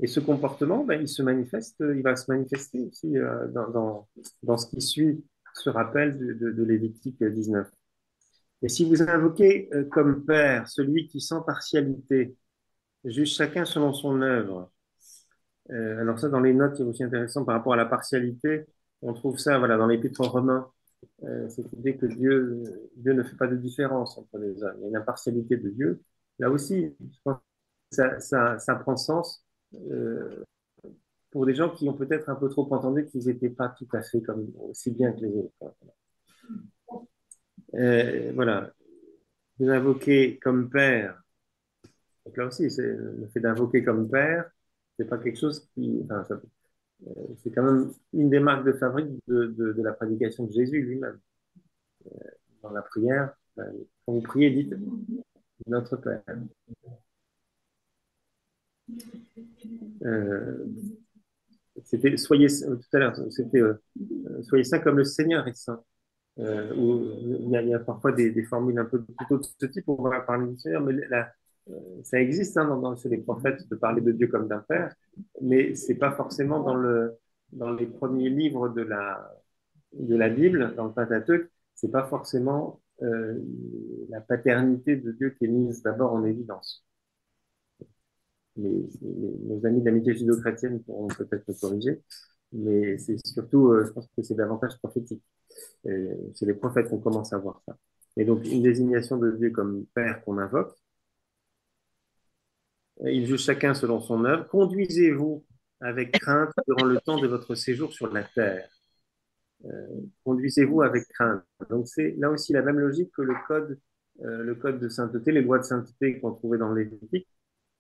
Et ce comportement, ben, il va se manifester aussi dans ce qui suit ce rappel de Lévitique 19. Et si vous invoquez comme Père celui qui, sans partialité, juge chacun selon son œuvre, alors ça, dans les notes, c'est aussi intéressant par rapport à la partialité, on trouve ça voilà, dans l'Épître aux Romains, cette idée que Dieu ne fait pas de différence entre les hommes. Il y a une impartialité de Dieu. Là aussi, je pense que ça prend sens pour des gens qui ont peut-être un peu trop entendu qu'ils n'étaient pas tout à fait comme, aussi bien que les autres. Voilà. Vous invoquez comme Père. Donc là aussi, le fait d'invoquer comme Père, c'est pas quelque chose qui. Enfin, c'est quand même une des marques de fabrique de la prédication de Jésus lui-même. Dans la prière, quand vous priez, dites Notre Père. Euh, C'était soyez tout à l'heure, c'était soyez saints comme le Seigneur est saint. Où il y a parfois des formules un peu plutôt de ce type, on va parler du Seigneur, mais ça existe hein, chez les prophètes de parler de Dieu comme d'un père, mais c'est pas forcément dans les premiers livres de la Bible, dans le Pentateuque, c'est pas forcément la paternité de Dieu qui est mise d'abord en évidence. Nos amis d'amitié judéo-chrétienne pourront peut-être me corriger, mais c'est surtout, je pense que c'est davantage prophétique. C'est les prophètes qu'on commence à voir ça. Et donc, une désignation de Dieu comme Père qu'on invoque, il juge chacun selon son œuvre. Conduisez-vous avec crainte durant le temps de votre séjour sur la terre. Conduisez-vous avec crainte. Donc, c'est là aussi la même logique que le code de sainteté, les lois de sainteté qu'on trouvait dans Lévitique.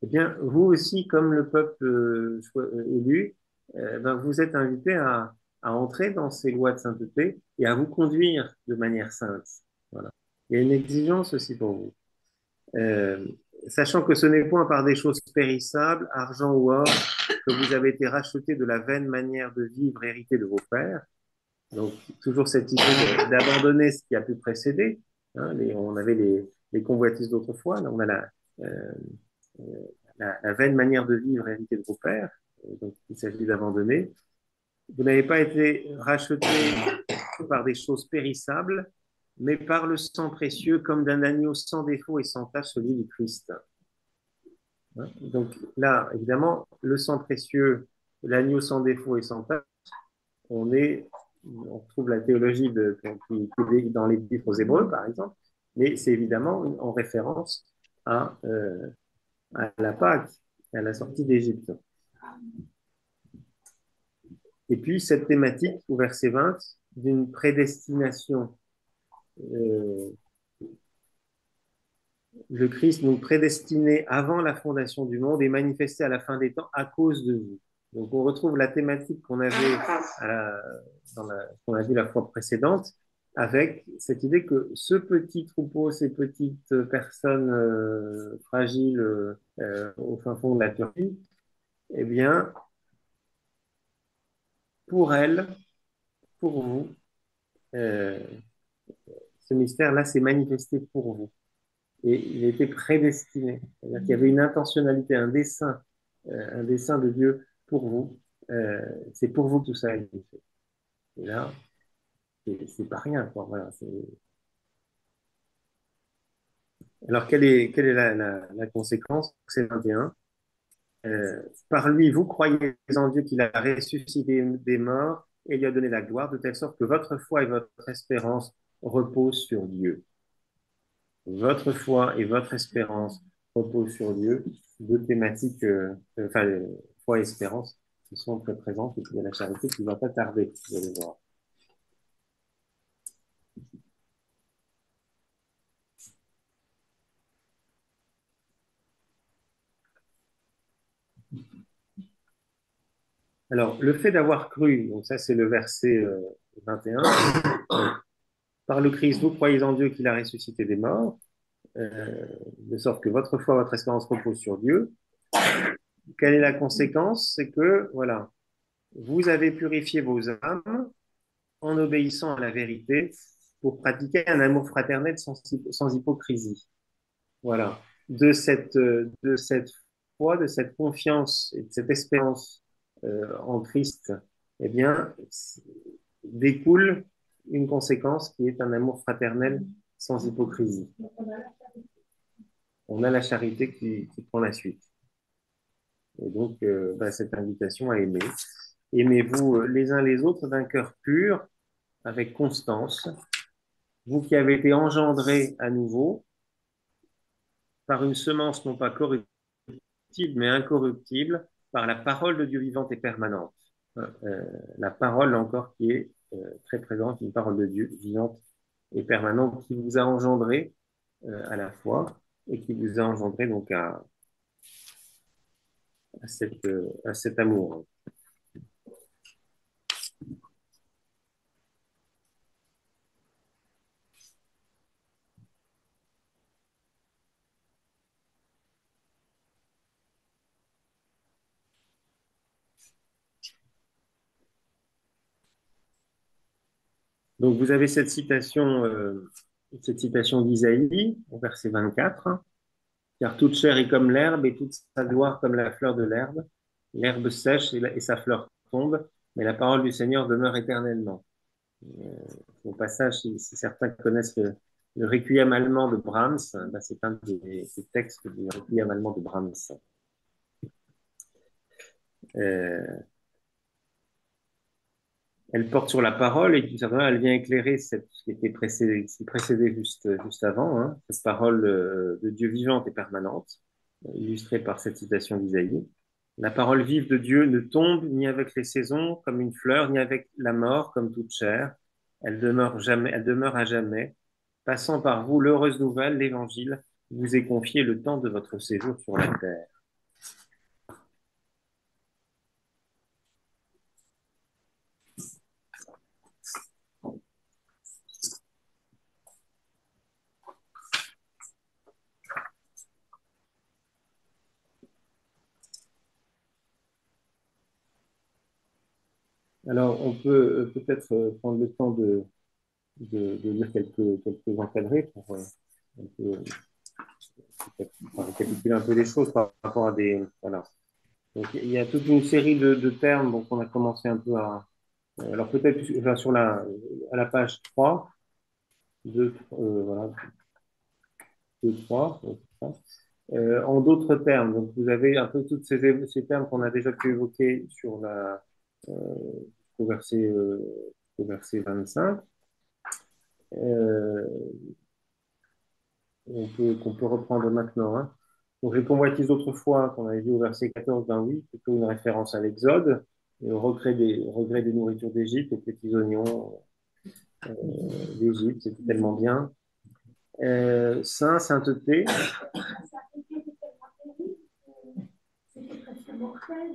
Eh bien, vous aussi, comme le peuple élu, ben, vous êtes invités à entrer dans ces lois de sainteté et à vous conduire de manière sainte. Voilà. Il y a une exigence aussi pour vous. Euh, Sachant que ce n'est point par des choses périssables, argent ou or, que vous avez été rachetés de la vaine manière de vivre héritée de vos pères. Donc, toujours cette idée d'abandonner ce qui a pu précéder. Hein, on avait les convoitises d'autrefois, là on a euh, la vaine manière de vivre héritée de vos pères. Donc, il s'agit d'abandonner. Vous n'avez pas été rachetés par des choses périssables, mais par le sang précieux, comme d'un agneau sans défaut et sans tache, celui du Christ. Donc là, évidemment, le sang précieux, l'agneau sans défaut et sans tache, on trouve la théologie qui est dans les livres aux Hébreux, par exemple, mais c'est évidemment en référence à la Pâque, à la sortie d'Égypte. Et puis cette thématique, au verset 20, d'une prédestination. Le Christ nous prédestiné avant la fondation du monde et manifesté à la fin des temps à cause de vous. Donc on retrouve la thématique qu'on avait qu'on a vu la fois précédente, avec cette idée que ce petit troupeau, ces petites personnes fragiles au fin fond de la Turquie, eh bien, pour elles, pour vous, euh, ce mystère-là s'est manifesté pour vous. Et il était prédestiné. C'est-à-dire qu'il y avait une intentionnalité, un dessein de Dieu pour vous. C'est pour vous que tout ça a été fait. Et là, c'est pas rien, quoi. Voilà, alors, quelle est la conséquence? C'est 21. Par lui, vous croyez en Dieu qu'il a ressuscité des morts et lui a donné la gloire, de telle sorte que votre foi et votre espérance reposent sur Dieu. Votre foi et votre espérance reposent sur Dieu. Deux thématiques, foi et espérance, qui sont très présentes, et puis il y a la charité qui ne va pas tarder, vous allez voir. Alors, le fait d'avoir cru, donc ça c'est le verset 21, par le Christ, vous croyez en Dieu qu'il a ressuscité des morts, de sorte que votre foi, votre espérance repose sur Dieu. Quelle est la conséquence? C'est que, voilà, vous avez purifié vos âmes en obéissant à la vérité pour pratiquer un amour fraternel sans hypocrisie. Voilà. De cette foi, de cette confiance et de cette espérance en Christ, eh bien, découle une conséquence qui est un amour fraternel sans hypocrisie. On a la charité qui prend la suite. Et donc, cette invitation à aimer. Aimez-vous les uns les autres d'un cœur pur, avec constance, vous qui avez été engendrés à nouveau par une semence non pas corruptible, mais incorruptible, par la parole de Dieu vivante et permanente. La parole encore qui est très présente, une parole de Dieu vivante et permanente qui vous a engendré à la fois et qui vous a engendré donc à cet amour. Donc vous avez cette citation d'Isaïe au verset 24, car toute chair est comme l'herbe et toute sa gloire comme la fleur de l'herbe. L'herbe sèche et sa fleur tombe, mais la parole du Seigneur demeure éternellement. Au passage, si certains connaissent le Requiem allemand de Brahms, ben c'est un des textes du Requiem allemand de Brahms. Euh, Elle porte sur la parole et d'une certaine manière, elle vient éclairer ce qui était précédé juste avant, hein, cette parole de Dieu vivante et permanente, illustrée par cette citation d'Isaïe. La parole vive de Dieu ne tombe ni avec les saisons comme une fleur, ni avec la mort comme toute chair. Elle demeure à jamais. Passant par vous, l'heureuse nouvelle, l'Évangile, vous est confié le temps de votre séjour sur la terre. Alors, on peut peut-être prendre le temps de lire quelques encadrés pour un peu, récapituler un peu les choses par rapport à des. Voilà. Donc, il y a toute une série de termes donc, on a commencé un peu à. Alors, peut-être à la page 3, 2, voilà, 2, 3, en d'autres termes, donc vous avez un peu tous ces termes qu'on a déjà pu évoquer euh, au verset, euh, au verset 25. Qu'on peut reprendre maintenant. Hein. Donc, les convoitises d'autrefois, qu'on avait vu au verset 14, ben oui, plutôt une référence à l'Exode, et au regret des nourritures d'Égypte, aux petits oignons euh, d'Égypte, c'était tellement bien. Sainteté. C'était presque mortel,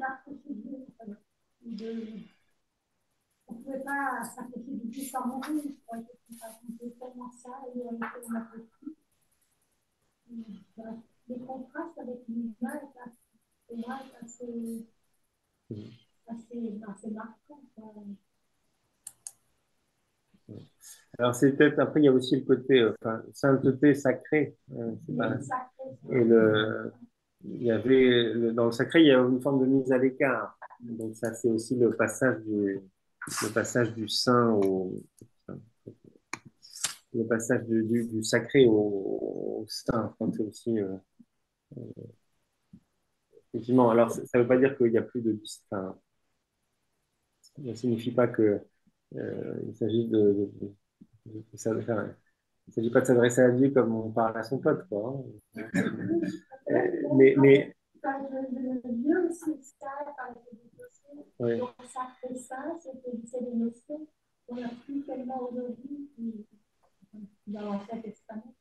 on ne pouvait pas sacrifier du tout sans mourir. On faisait tellement ça et on a fait les contrastes avec l'humain est assez marquant. Alors, c'est peut-être, après, il y a aussi le côté sainteté sacrée. Et dans le sacré, il y a une forme de mise à l'écart. Donc, ça, c'est aussi le passage du saint le passage du sacré au saint. Donc, c'est aussi, effectivement, alors, ça ne veut pas dire qu'il n'y a plus de distinction. Ça ne signifie pas que, il s'agit enfin, il ne s'agit pas de s'adresser à Dieu comme on parle à son pote, quoi. Hein. Mais Dieu aussi, ça, par oui. donc ça fait ça, c'est des notions qu'on n'a plus tellement aujourd'hui dans l'Ancien Testament.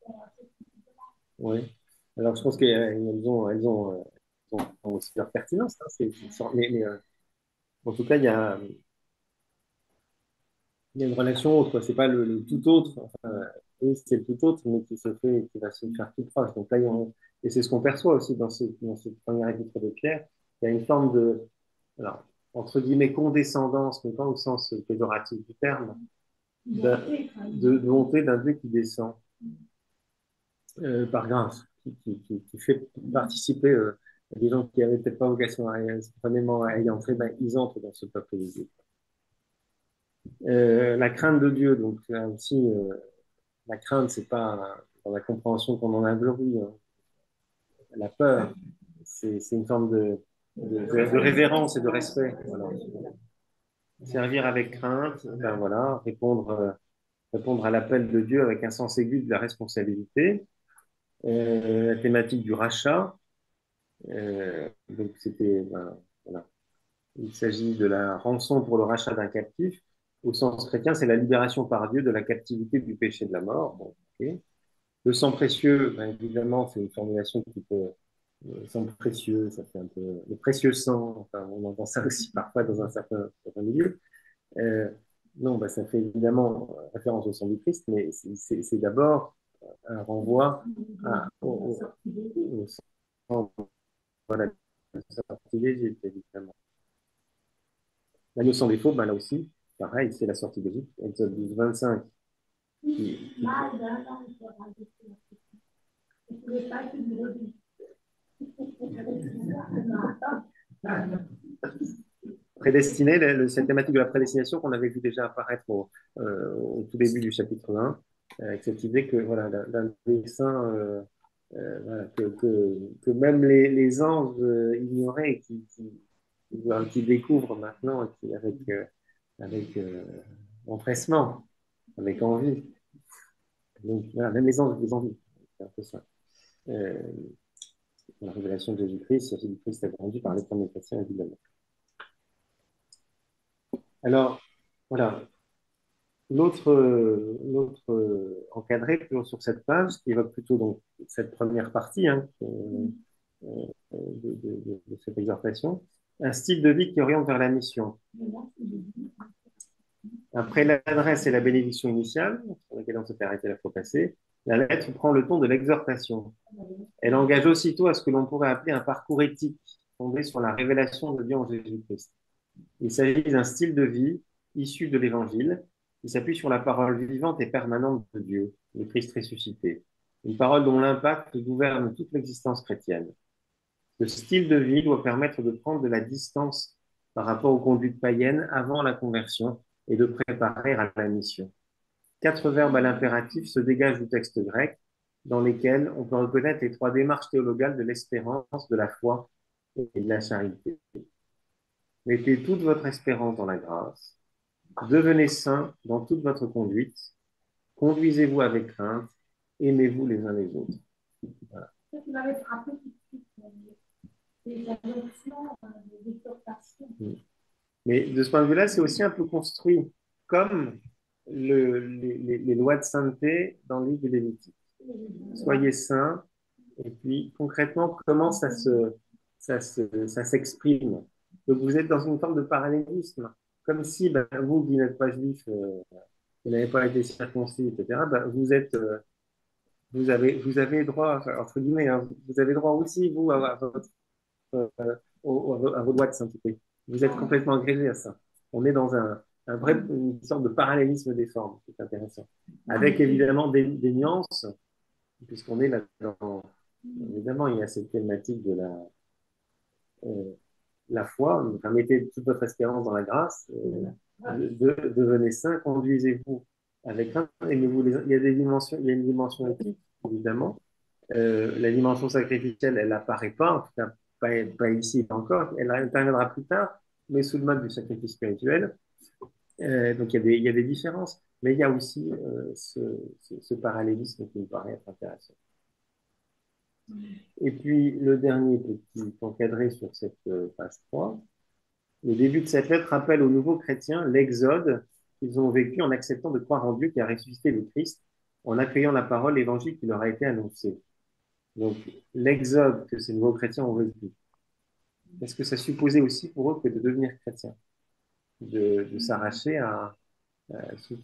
Oui. Alors, je pense qu'elles ont aussi leur pertinence. Hein. En tout cas, il y a une relation autre. C'est pas le tout autre. Enfin, oui, c'est le tout autre, mais qui va se faire tout proche. Donc là, et c'est ce qu'on perçoit aussi dans ce premier épître de Pierre. Il y a une forme alors, entre guillemets, condescendance, mais pas au sens péjoratif du terme, de bonté d'un Dieu qui descend par grâce, qui fait participer des gens qui n'avaient peut-être pas vocation spontanément à y entrer, ben, ils entrent dans ce peuple de Dieu. La crainte de Dieu, donc là aussi, la crainte, c'est pas dans la compréhension qu'on en a aujourd'hui, hein. La peur, c'est une forme de révérence et de respect. Voilà. Servir avec crainte, ben voilà, répondre à l'appel de Dieu avec un sens aigu de la responsabilité. La thématique du rachat, donc c'était, ben, voilà. Il s'agit de la rançon pour le rachat d'un captif. Au sens chrétien, c'est la libération par Dieu de la captivité du péché de la mort. Bon, okay. Le sang précieux, ben, évidemment, c'est une formulation qui peut. Le sang précieux, ça fait un peu. Le précieux sang, enfin, on entend ça aussi parfois dans un certain milieu. Euh, non, ben, ça fait évidemment référence au sang du Christ, mais c'est d'abord un renvoi au sang, voilà, de sa sortie d'Égypte, évidemment. La notion des faux, ben, là aussi, pareil, c'est la sortie d'Égypte, Exode 12, 25. Qui prédestiné, cette thématique de la prédestination qu'on avait vu déjà apparaître au tout début du chapitre 1, avec cette idée que voilà, d'un dessein voilà, que même les anges ignoraient et qui découvrent maintenant et qui, avec empressement, avec envie. Donc, voilà, même les anges vous envient. C'est un peu ça. Euh, la révélation de Jésus-Christ a grandi par les premiers chrétiens, évidemment. Alors, voilà, l'autre encadré toujours sur cette page, qui évoque plutôt donc cette première partie hein, de cette exhortation, un style de vie qui oriente vers la mission. Après l'adresse et la bénédiction initiale, sur laquelle on s'était arrêté la fois passée, la lettre prend le ton de l'exhortation. Elle engage aussitôt à ce que l'on pourrait appeler un parcours éthique fondé sur la révélation de Dieu en Jésus-Christ. Il s'agit d'un style de vie issu de l'Évangile qui s'appuie sur la parole vivante et permanente de Dieu, le Christ ressuscité. Une parole dont l'impact gouverne toute l'existence chrétienne. Ce style de vie doit permettre de prendre de la distance par rapport aux conduites païennes avant la conversion et de préparer à la mission. 4 verbes à l'impératif se dégagent du texte grec, dans lesquels on peut reconnaître les 3 démarches théologales de l'espérance, de la foi et de la charité. Mettez toute votre espérance dans la grâce. Devenez saints dans toute votre conduite. Conduisez-vous avec crainte. Aimez-vous les uns les autres. Voilà. Mais de ce point de vue-là, c'est aussi un peu construit comme les lois de sainteté dans le livre de Lévitique. Soyez saints. Et puis, concrètement, comment ça s'exprime. Donc, vous êtes dans une forme de parallélisme. Comme si, ben, vous qui n'êtes pas juif, vous n'avez pas été circoncis, etc., ben, vous avez droit, enfin, entre guillemets, hein, vous avez droit aussi, vous, euh, à vos lois de sainteté. Vous êtes complètement agrégé à ça. On est dans une sorte de parallélisme des formes, c'est intéressant. Avec évidemment des nuances, puisqu'on est là dans. Évidemment, il y a cette thématique de la foi. Enfin, mettez toute votre espérance dans la grâce. Devenez saints, conduisez-vous avec crainte. Il y a des dimensions, il y a une dimension éthique, évidemment. La dimension sacrificielle, elle n'apparaît pas, en tout cas pas ici encore. Elle interviendra plus tard, mais sous le mode du sacrifice spirituel. Donc il y a des différences, mais il y a aussi ce parallélisme qui me paraît être intéressant. Et puis, le dernier petit encadré sur cette page 3, le début de cette lettre rappelle aux nouveaux chrétiens l'exode qu'ils ont vécu en acceptant de croire en Dieu qui a ressuscité le Christ, en accueillant la parole, l'évangile qui leur a été annoncé. Donc, l'exode que ces nouveaux chrétiens ont vécu, est-ce que ça supposait aussi pour eux que de devenir chrétiens, de s'arracher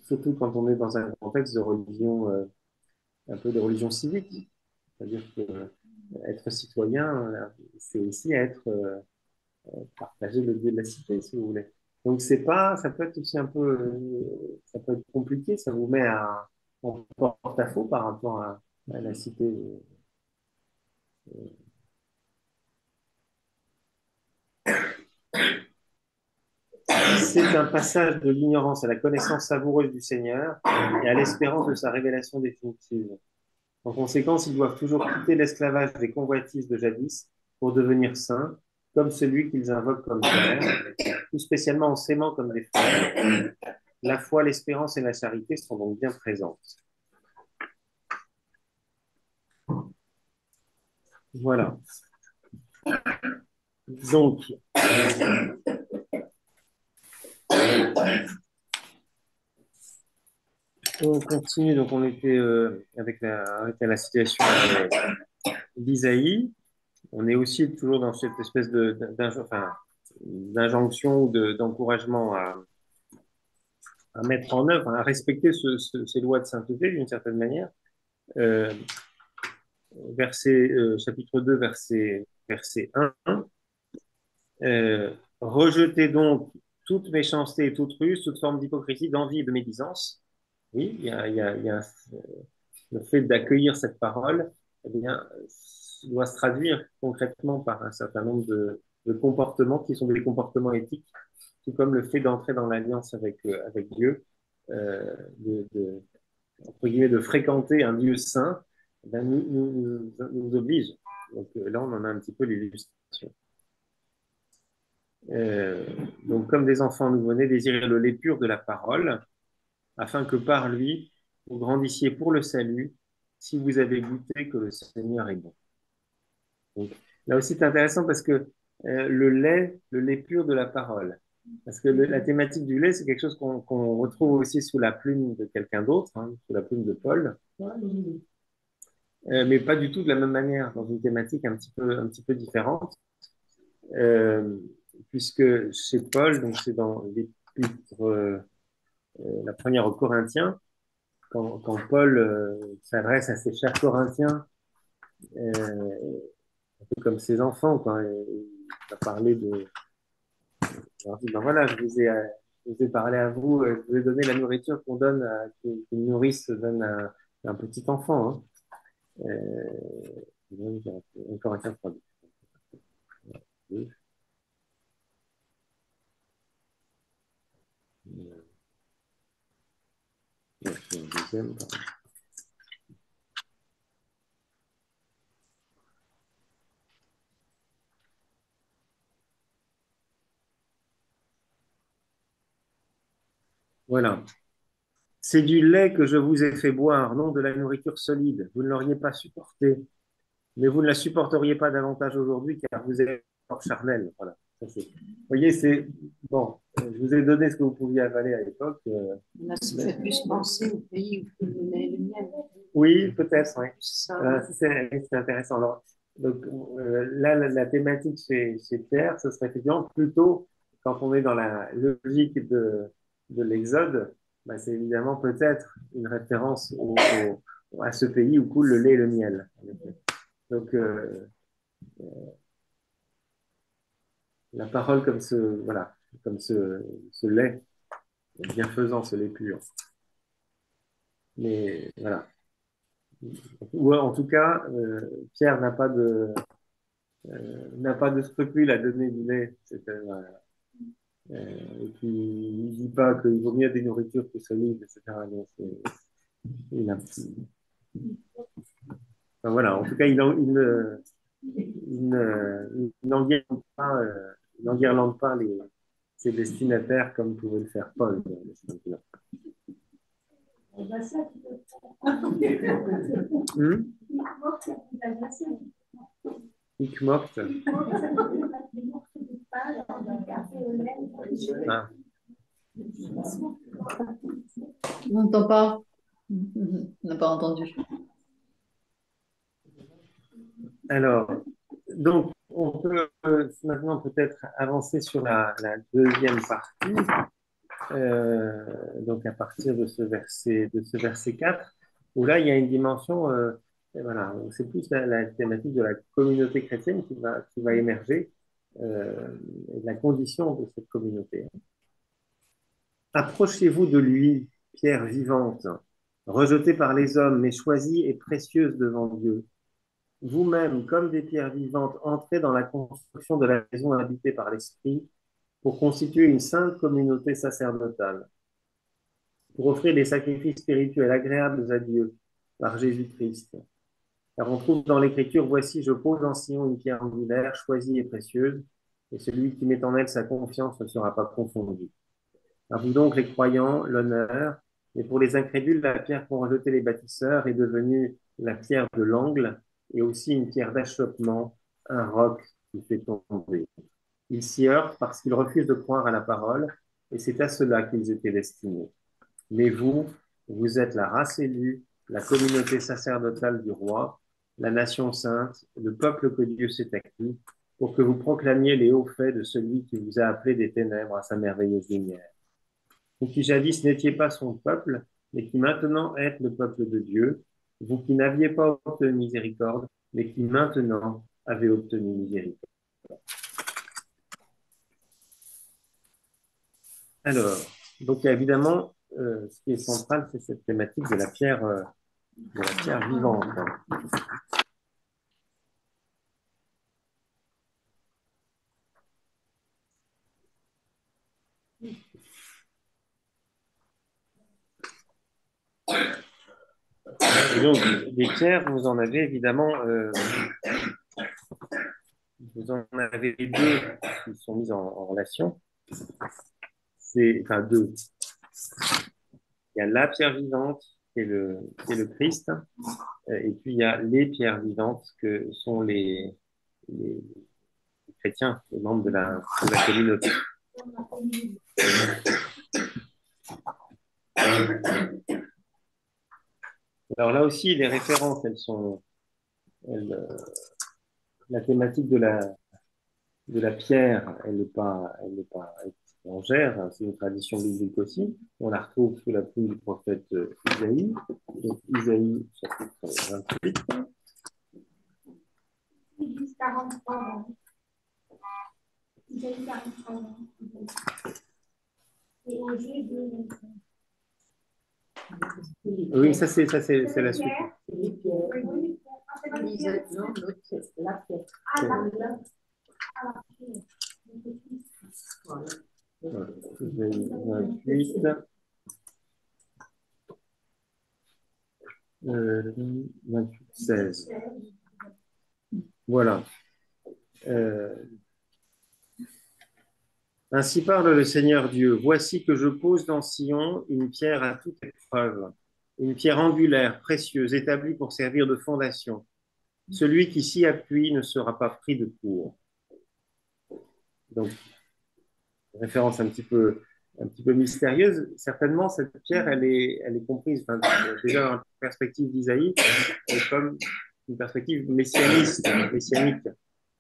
surtout quand on est dans un contexte de religion, un peu de religion civique, c'est-à-dire que être citoyen, c'est aussi être partager le Dieu de la cité, si vous voulez. Donc c'est pas, ça peut être aussi un peu, ça peut être compliqué, ça vous met en porte-à-faux par rapport à la cité. C'est un passage de l'ignorance à la connaissance savoureuse du Seigneur et à l'espérance de sa révélation définitive. En conséquence, ils doivent toujours quitter l'esclavage des convoitises de jadis pour devenir saints, comme celui qu'ils invoquent comme Père, tout spécialement en s'aimant comme des frères. La foi, l'espérance et la charité sont donc bien présentes. Voilà. Donc, on continue. Donc, on était avec la situation d'Isaïe. On est aussi toujours dans cette espèce d'injonction ou d'encouragement à mettre en œuvre, à respecter ces lois de sainteté d'une certaine manière. Euh, chapitre 2, verset 1. Rejetez donc toute méchanceté et toute ruse, toute forme d'hypocrisie, d'envie et de médisance. Oui, il y a le fait d'accueillir cette parole, eh bien, doit se traduire concrètement par un certain nombre de comportements qui sont des comportements éthiques, tout comme le fait d'entrer dans l'alliance avec Dieu, de, entre guillemets, de fréquenter un lieu saint, eh bien, nous oblige. Donc là, on en a un petit peu l'illustration. Euh, donc, comme des enfants nouveau-nés, désirez le lait pur de la parole, afin que par lui, vous grandissiez pour le salut, si vous avez goûté que le Seigneur est bon. Donc, là aussi, c'est intéressant parce que le lait pur de la parole, parce que la thématique du lait, c'est quelque chose qu'on retrouve aussi sous la plume de quelqu'un d'autre, hein, sous la plume de Paul, mais pas du tout de la même manière, dans une thématique un petit peu différente, euh, puisque chez Paul, donc c'est dans l'épître, la première aux Corinthiens, quand Paul s'adresse à ses chers Corinthiens, un peu comme ses enfants, quoi, il va parler de. Il leur dit, ben voilà, je vous ai parlé à vous, je vous ai donné la nourriture qu'on donne, qu'une nourrice donne à un petit enfant. Hein. Corinthiens 3. Deuxième, pardon. Voilà. C'est du lait que je vous ai fait boire, non de la nourriture solide. Vous ne l'auriez pas supporté, mais vous ne la supporteriez pas davantage aujourd'hui car vous êtes hors charnel. Voilà. Vous voyez, c'est bon. Je vous ai donné ce que vous pouviez avaler à l'époque. Là, ça fait plus penser au pays où le lait et le miel. Oui, peut-être. Oui. Ça, C'est intéressant. Alors, donc, là, la thématique chez Pierre, ce serait effectivement plutôt quand on est dans la logique de l'Exode, bah, c'est évidemment peut-être une référence à ce pays où coule le lait et le miel. En effet. Donc, la parole voilà, comme ce lait bienfaisant, ce lait pur. Mais voilà. Ou en tout cas, Pierre n'a pas de scrupule à donner du lait. Et puis, il ne dit pas qu'il vaut mieux des nourritures que solides, etc. Donc, il a, enfin, voilà. En tout cas, il n'enguirlande pas ses destinataires comme pouvait le faire Paul. Ikmokt. Ah. On n'entend pas. On n'a pas entendu. Alors, donc, on peut maintenant peut-être avancer sur la deuxième partie, donc à partir de ce verset 4, où là, il y a une dimension, et voilà, c'est plus la thématique de la communauté chrétienne qui va émerger, et de la condition de cette communauté. Approchez-vous de lui, pierre vivante, rejetée par les hommes, mais choisie et précieuse devant Dieu. Vous-même, comme des pierres vivantes, entrez dans la construction de la maison habitée par l'Esprit pour constituer une sainte communauté sacerdotale, pour offrir des sacrifices spirituels agréables à Dieu par Jésus-Christ. Car on trouve dans l'Écriture, voici, je pose en Sion une pierre angulaire, choisie et précieuse, et celui qui met en elle sa confiance ne sera pas confondu. À vous donc, les croyants, l'honneur, mais pour les incrédules, la pierre qu'ont rejetée les bâtisseurs est devenue la pierre de l'angle et aussi une pierre d'achoppement, un roc qui fait tomber. Ils s'y heurtent parce qu'ils refusent de croire à la parole, et c'est à cela qu'ils étaient destinés. Mais vous, vous êtes la race élue, la communauté sacerdotale du roi, la nation sainte, le peuple que Dieu s'est acquis, pour que vous proclamiez les hauts faits de celui qui vous a appelé des ténèbres à sa merveilleuse lumière. Vous qui jadis n'étiez pas son peuple, mais qui maintenant êtes le peuple de Dieu, vous qui n'aviez pas obtenu miséricorde, mais qui maintenant avez obtenu miséricorde. Alors, donc il y a évidemment, ce qui est central, c'est cette thématique de la pierre vivante. Et donc, des pierres, vous en avez évidemment, vous en avez deux qui sont mises en relation. C'est, enfin, deux. Il y a la pierre vivante, qui est le Christ, et puis il y a les pierres vivantes que sont les chrétiens, les membres de la communauté. Alors là aussi, les références, la thématique de la pierre, elle n'est pas étrangère, hein, c'est une tradition biblique aussi. On la retrouve sous la plume du prophète Isaïe. Donc, Isaïe, chapitre 28. Isaïe 43. Isaïe 43. Et Osée 2. Oui, c'est la suite. Les pierres. Non, l'autre, c'est la pierre. Ah, la pierre. Voilà. Voilà. Isaïe 28. 28, 16. Voilà. Ainsi parle le Seigneur Dieu. Voici que je pose dans Sion une pierre à toute épreuve, une pierre angulaire, précieuse, établie pour servir de fondation. Celui qui s'y appuie ne sera pas pris de court. Donc, référence un petit peu mystérieuse. Certainement, cette pierre, elle est comprise, enfin, déjà dans la perspective d'Isaïe, comme une perspective messianique.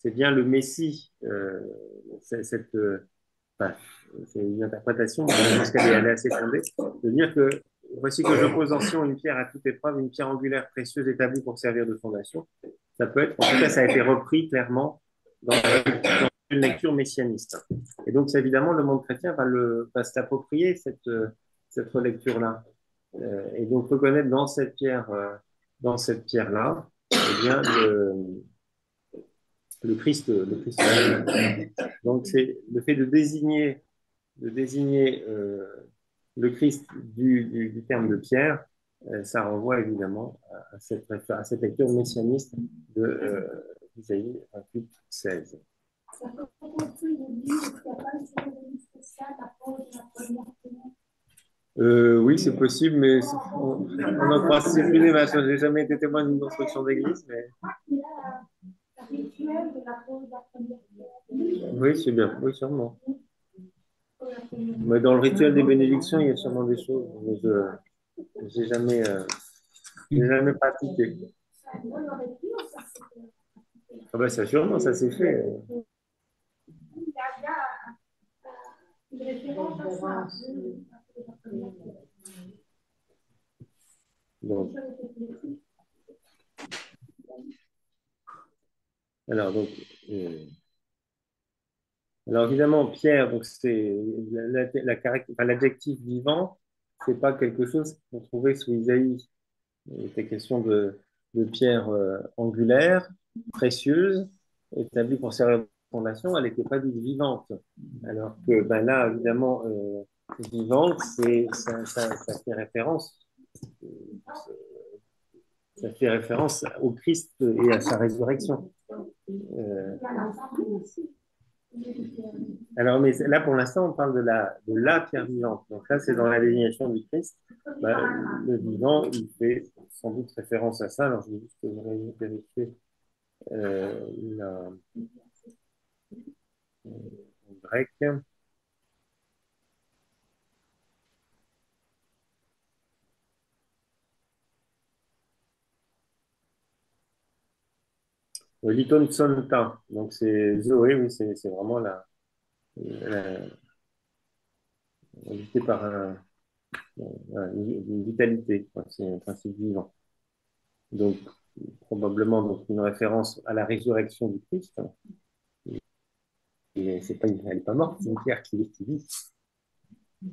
C'est bien le Messie, enfin, c'est une interprétation, mais je pense qu'elle est assez fondée, de dire que voici que je pose en Sion une pierre à toute épreuve, une pierre angulaire précieuse établie pour servir de fondation. Ça peut être, en tout cas, ça a été repris clairement dans une lecture messianiste. Et donc, c'est évidemment, le monde chrétien va s'approprier cette relecture-là. Et donc, reconnaître dans cette pierre-là, eh bien, le Christ. Donc, c'est le fait de désigner le Christ du terme de pierre, ça renvoie évidemment à cette lecture messianiste d'Isaïe 28, 16. Ça peut être une église qui n'a pas une cérémonie spéciale à cause de la première semaine. Oui, c'est possible, mais on en croit c'est plus je n'ai jamais été témoin d'une construction d'église. Mais... Il a un rituel de la pose de la première semaine. Oui, c'est bien, oui, sûrement. Mais dans le rituel des bénédictions, il y a sûrement des choses, mais je n'ai jamais pratiqué. Ah ben, ça, sûrement, ça s'est fait. Il y a une référence à ça. Donc, alors, donc, Alors évidemment, Pierre, donc c'est enfin, l'adjectif vivant, c'est pas quelque chose qu'on trouvait sous Isaïe. Il était question de pierre angulaire, précieuse, établie pour servir de fondation. Elle n'était pas dite vivante. Alors que ben là, évidemment, vivante, ça fait référence, ça fait référence au Christ et à sa résurrection. Euh, alors, mais là, pour l'instant, on parle de la pierre vivante. Donc là, c'est dans la désignation du Christ. Bah, le vivant, il fait sans doute référence à ça. Alors, je vais juste vérifier la en grec. Liton Tsonta. Donc, c'est Zoé, oui, c'est vraiment invité par une vitalité. C'est un principe vivant. Donc, probablement donc, une référence à la résurrection du Christ. Et c'est pas, elle n'est pas morte, c'est une pierre qui vit. Il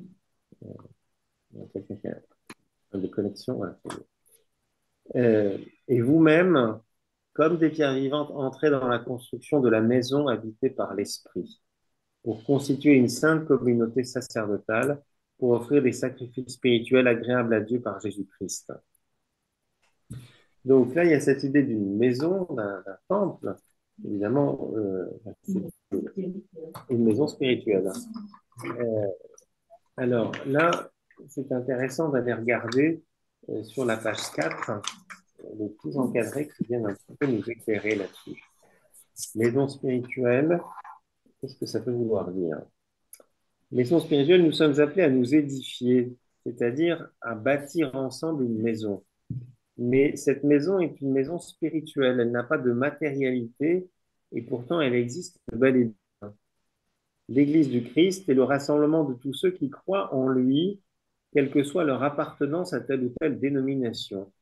y a quelqu'un qui a un de connexion. Voilà. Et vous-même, comme des pierres vivantes, entrez dans la construction de la maison habitée par l'Esprit, pour constituer une sainte communauté sacerdotale, pour offrir des sacrifices spirituels agréables à Dieu par Jésus-Christ. Donc là, il y a cette idée d'une maison, d'un temple, évidemment, c'est une maison spirituelle. Euh, alors là, c'est intéressant d'aller regarder sur la page 4 les petits encadrés qui viennent un petit peu nous éclairer là-dessus. Maison spirituelle, qu'est-ce que ça peut vouloir dire? Maison spirituelle, nous sommes appelés à nous édifier, c'est-à-dire à bâtir ensemble une maison. Mais cette maison est une maison spirituelle, elle n'a pas de matérialité et pourtant elle existe bel et bien. L'Église du Christ est le rassemblement de tous ceux qui croient en lui, quelle que soit leur appartenance à telle ou telle dénomination.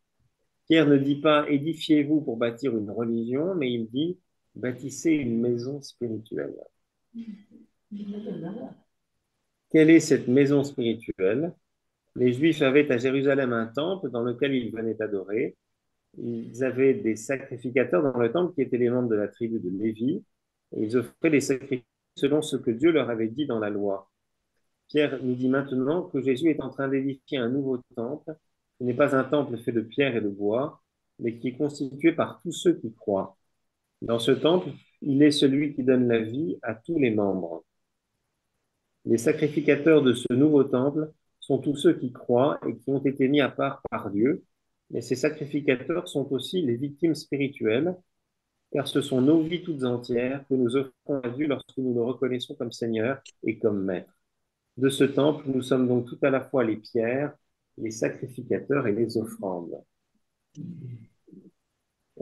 Pierre ne dit pas édifiez-vous pour bâtir une religion, mais il dit bâtissez une maison spirituelle. Quelle est cette maison spirituelle? Les Juifs avaient à Jérusalem un temple dans lequel ils venaient adorer. Ils avaient des sacrificateurs dans le temple qui étaient les membres de la tribu de Lévi. Et ils offraient les sacrifices selon ce que Dieu leur avait dit dans la loi. Pierre nous dit maintenant que Jésus est en train d'édifier un nouveau temple. Ce n'est pas un temple fait de pierre et de bois, mais qui est constitué par tous ceux qui croient. Dans ce temple, il est celui qui donne la vie à tous les membres. Les sacrificateurs de ce nouveau temple sont tous ceux qui croient et qui ont été mis à part par Dieu. Mais ces sacrificateurs sont aussi les victimes spirituelles, car ce sont nos vies toutes entières que nous offrons à Dieu lorsque nous le reconnaissons comme Seigneur et comme Maître. De ce temple, nous sommes donc tout à la fois les pierres, les sacrificateurs et les offrandes.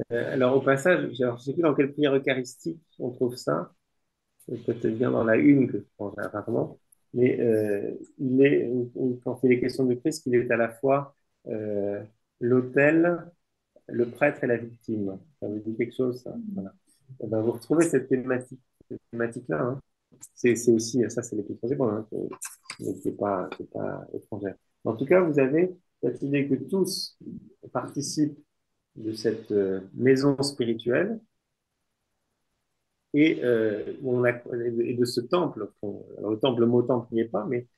Alors au passage, je ne sais plus dans quelle prière eucharistique on trouve ça, c'est peut-être bien dans la une que je prends rarement, mais quand il est question du Christ, il est à la fois l'autel, le prêtre et la victime. Ça vous dit quelque chose, ça? Voilà. Eh ben, vous retrouvez cette thématique-là. Hein. C'est aussi, ça c'est les questions c'est bon, hein, mais c'est pas étrangère. En tout cas, vous avez cette idée que tous participent de cette maison spirituelle et, et de ce temple. Alors, le temple, le mot temple n'y est pas, mais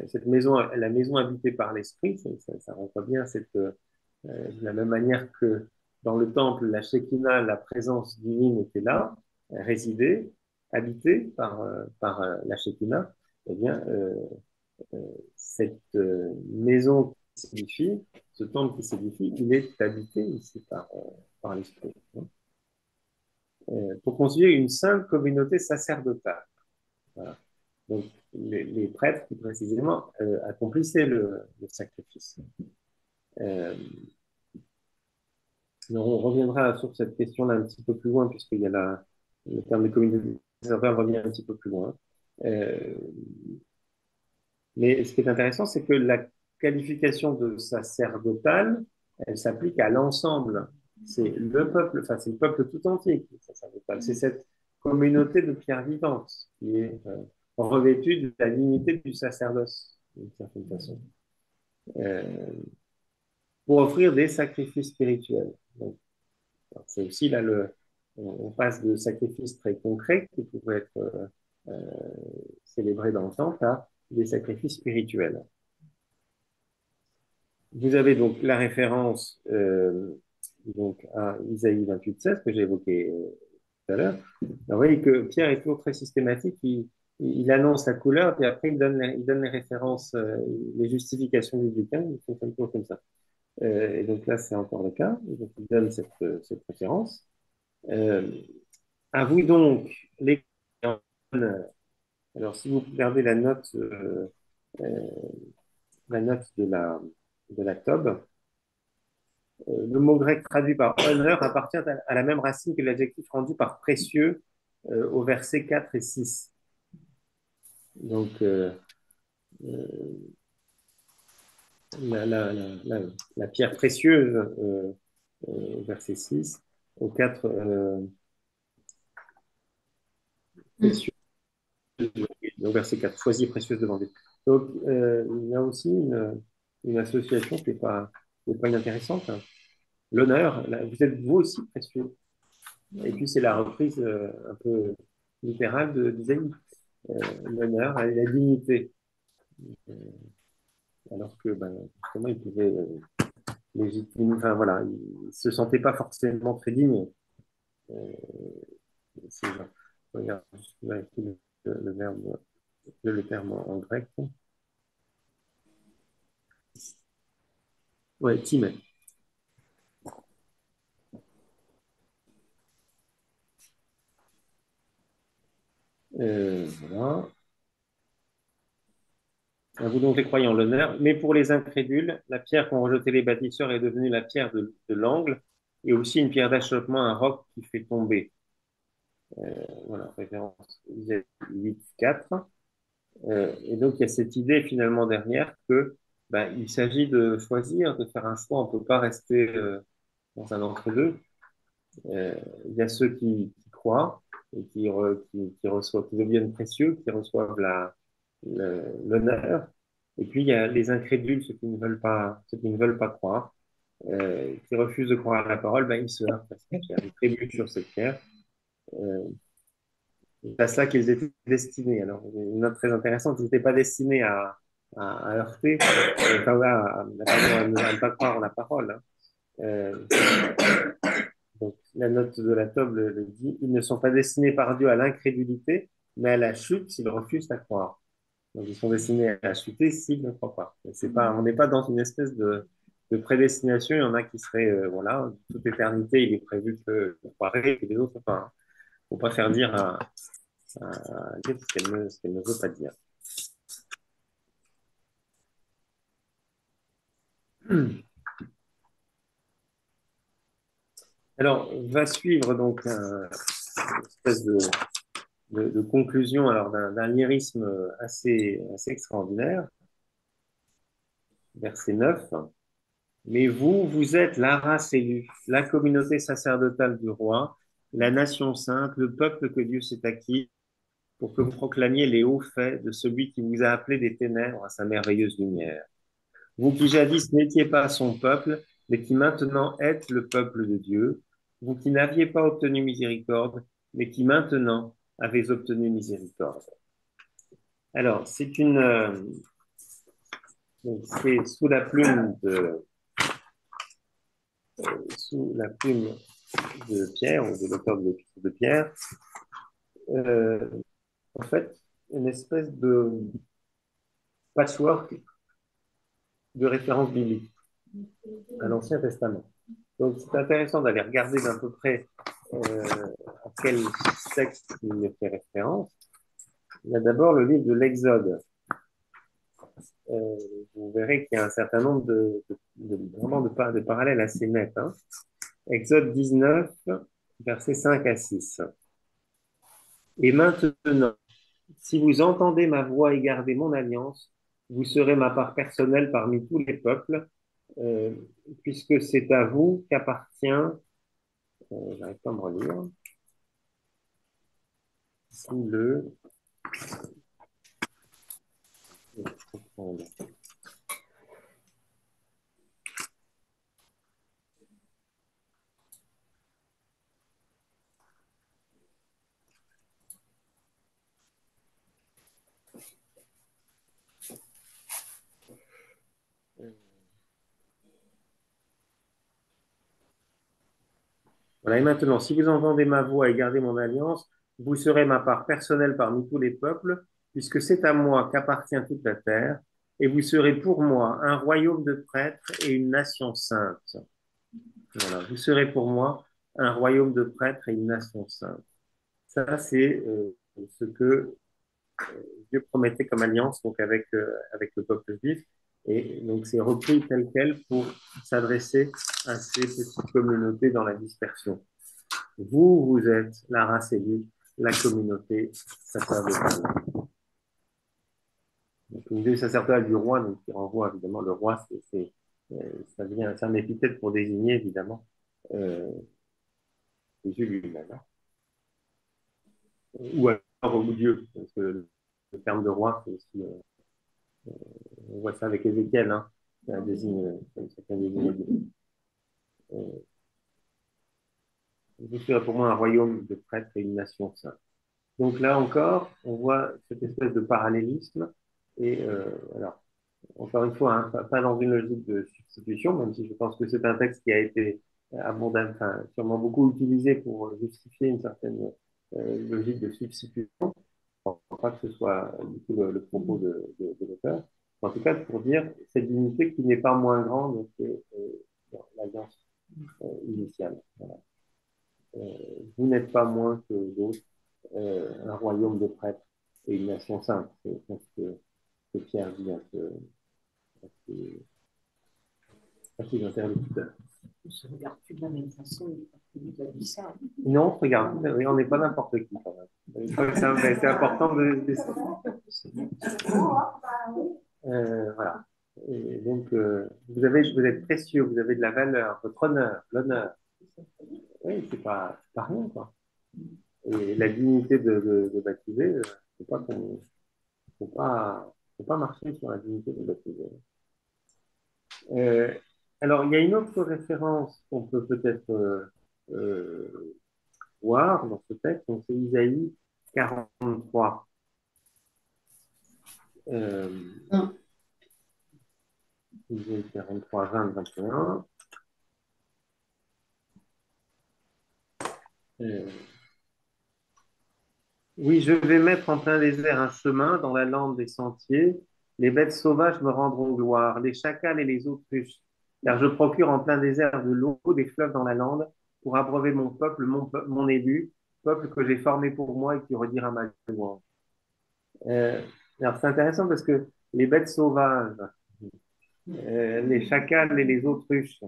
cette maison, la maison habitée par l'esprit, ça renvoie bien de la même manière que dans le temple, la Shekinah, la présence divine était là, résidait, habitée par la Shekinah. Eh bien, cette maison qui s'édifie, ce temple qui s'édifie, il est habité ici par l'esprit. Hein. Pour constituer une sainte communauté sacerdotale. Voilà. Donc, les prêtres qui précisément accomplissaient le sacrifice. Alors, on reviendra sur cette question-là un petit peu plus loin, puisqu'il y a le terme de communauté sacerdotale revient un petit peu plus loin. Mais ce qui est intéressant, c'est que la qualification de sacerdotal, elle s'applique à l'ensemble. C'est le peuple, enfin, c'est le peuple tout entier qui est sacerdotal. C'est cette communauté de pierres vivantes, qui est revêtue de la dignité du sacerdoce, d'une certaine façon, euh, pour offrir des sacrifices spirituels. Donc, c'est aussi là on passe de sacrifices très concrets qui pouvaient être célébrés dans le temple à des sacrifices spirituels. Vous avez donc la référence donc à Isaïe 28:16 que j'ai évoqué tout à l'heure. Vous voyez que Pierre est toujours très systématique. Il annonce la couleur, puis après il donne les références, les justifications bibliques. Il fonctionne toujours comme ça. Et donc là, c'est encore le cas. Et donc, il donne cette référence. À vous donc, les alors si vous regardez euh, la note de la Tob, le mot grec traduit par honneur appartient à la même racine que l'adjectif rendu par précieux au verset 4 et 6. Donc, euh, la pierre précieuse, verset 6, au 4, précieuse, au verset 4, choisie précieuse devant Dieu. Donc, il y a aussi une association qui n'est pas inintéressante. L'honneur, vous êtes vous aussi précieux. Et puis, c'est la reprise un peu littérale d'Isaïe. L'honneur et la dignité. Euh, alors que, ben, justement, il pouvait légitimer, enfin voilà, il ne se sentait pas forcément très digne. Euh, regarde, je vérifie le verbe, le terme en grec. Ouais, timé. Voilà. À vous donc les croyants, l'honneur. Mais pour les incrédules, la pierre qu'ont rejeté les bâtisseurs est devenue la pierre de l'angle et aussi une pierre d'achoppement, un roc qui fait tomber. Voilà, référence 8.4. Et donc, il y a cette idée finalement derrière que ben, il s'agit de choisir, de faire un choix. On ne peut pas rester dans un entre-deux. Il y a ceux qui croient et qui reçoivent, qui deviennent précieux, qui reçoivent l'honneur. Et puis, il y a les incrédules, ceux qui ne veulent pas croire, qui refusent de croire à la parole, ben, ils se heurtent à cette pierre, ils trébuchent sur cette pierre. Euh, C'est à cela qu'ils étaient destinés. Alors, une note très intéressante, ils n'étaient pas destinés à heurter, enfin, à ne pas croire en la parole. Hein. Euh, donc, la note de la table le dit, ils ne sont pas destinés par Dieu à l'incrédulité, mais à la chute s'ils refusent à croire. Donc, ils sont destinés à chuter s'ils ne croient pas. C'est pas, on n'est pas dans une espèce de prédestination. Il y en a qui seraient, voilà, toute éternité, il est prévu que vous croirez, et les autres pas. Il ne faut pas faire dire à dire ce qu'elle ne veut pas dire. Alors, va suivre donc une espèce de conclusion alors d'un lyrisme assez extraordinaire, verset 9. Mais vous, vous êtes la race élue, la communauté sacerdotale du roi, la nation sainte, le peuple que Dieu s'est acquis, pour que vous proclamiez les hauts faits de celui qui vous a appelé des ténèbres à sa merveilleuse lumière. Vous qui jadis n'étiez pas son peuple, mais qui maintenant êtes le peuple de Dieu, vous qui n'aviez pas obtenu miséricorde, mais qui maintenant avez obtenu miséricorde. Alors, c'est sous la plume de Pierre, ou de l'auteur de l'Épître de Pierre, euh, en fait, une espèce de patchwork de références bibliques à l'Ancien Testament. Donc, c'est intéressant d'aller regarder d'un peu près à quel texte il fait référence. Il y a d'abord le livre de l'Exode. Euh, vous verrez qu'il y a un certain nombre vraiment de parallèles assez nets. Hein. Exode 19, versets 5 à 6. Et maintenant, si vous entendez ma voix et gardez mon alliance, vous serez ma part personnelle parmi tous les peuples, euh, puisque c'est à vous qu'appartient, j'arrive pas à me relire, sous le... Voilà, et maintenant, si vous entendez ma voix et gardez mon alliance, vous serez ma part personnelle parmi tous les peuples, puisque c'est à moi qu'appartient toute la terre, et vous serez pour moi un royaume de prêtres et une nation sainte. Voilà, vous serez pour moi un royaume de prêtres et une nation sainte. Ça, c'est ce que Dieu promettait comme alliance donc avec le peuple juif. Et donc, c'est repris tel quel pour s'adresser à ces petites communautés dans la dispersion. Vous, vous êtes la race élue, la communauté sacerdotale. Donc, une des sacerdotale du roi, donc, qui renvoie évidemment le roi, ça devient c'est un épithète pour désigner évidemment euh, Jésus lui-même. Hein. Ou alors au Dieu, parce que le terme de roi, c'est aussi, on voit ça avec Ézéchiel, hein, ça désigne, ça désigne Dieu. Vous serez pour moi un royaume de prêtres et une nation sainte. Donc là encore, on voit cette espèce de parallélisme. Et alors, encore une fois, hein, pas dans une logique de substitution, même si je pense que c'est un texte qui a été abondamment, enfin, sûrement beaucoup utilisé pour justifier une certaine logique de substitution. Je ne pense pas que ce soit du tout le propos de l'auteur. En tout cas, pour dire cette unité qui n'est pas moins grande que l'alliance initiale. Voilà. Vous n'êtes pas moins que d'autres, un royaume de prêtres et une nation sainte. C'est ce que Pierre dit à ses interlocuteurs. On ne se regarde plus de la même façon quand il a dit ça. Non, on se regarde, oui, on n'est pas n'importe qui quand même. C'est important de... voilà. Et donc, vous êtes précieux, vous avez de la valeur, votre honneur, l'honneur. Oui, c'est pas rien, quoi. Et la dignité de baptiser, faut pas marcher sur la dignité de baptiser. Alors, il y a une autre référence qu'on peut peut-être voir dans ce texte, donc c'est Isaïe 43. Isaïe 43, 20, 21. Oui, je vais mettre en plein désert un chemin dans la lande des sentiers. Les bêtes sauvages me rendront gloire, les chacals et les autruches, car je procure en plein désert de l'eau, des fleuves dans la lande, pour abreuver mon peuple, mon élu, peuple que j'ai formé pour moi et qui redira ma louange. Alors c'est intéressant parce que les bêtes sauvages, les chacals et les autruches,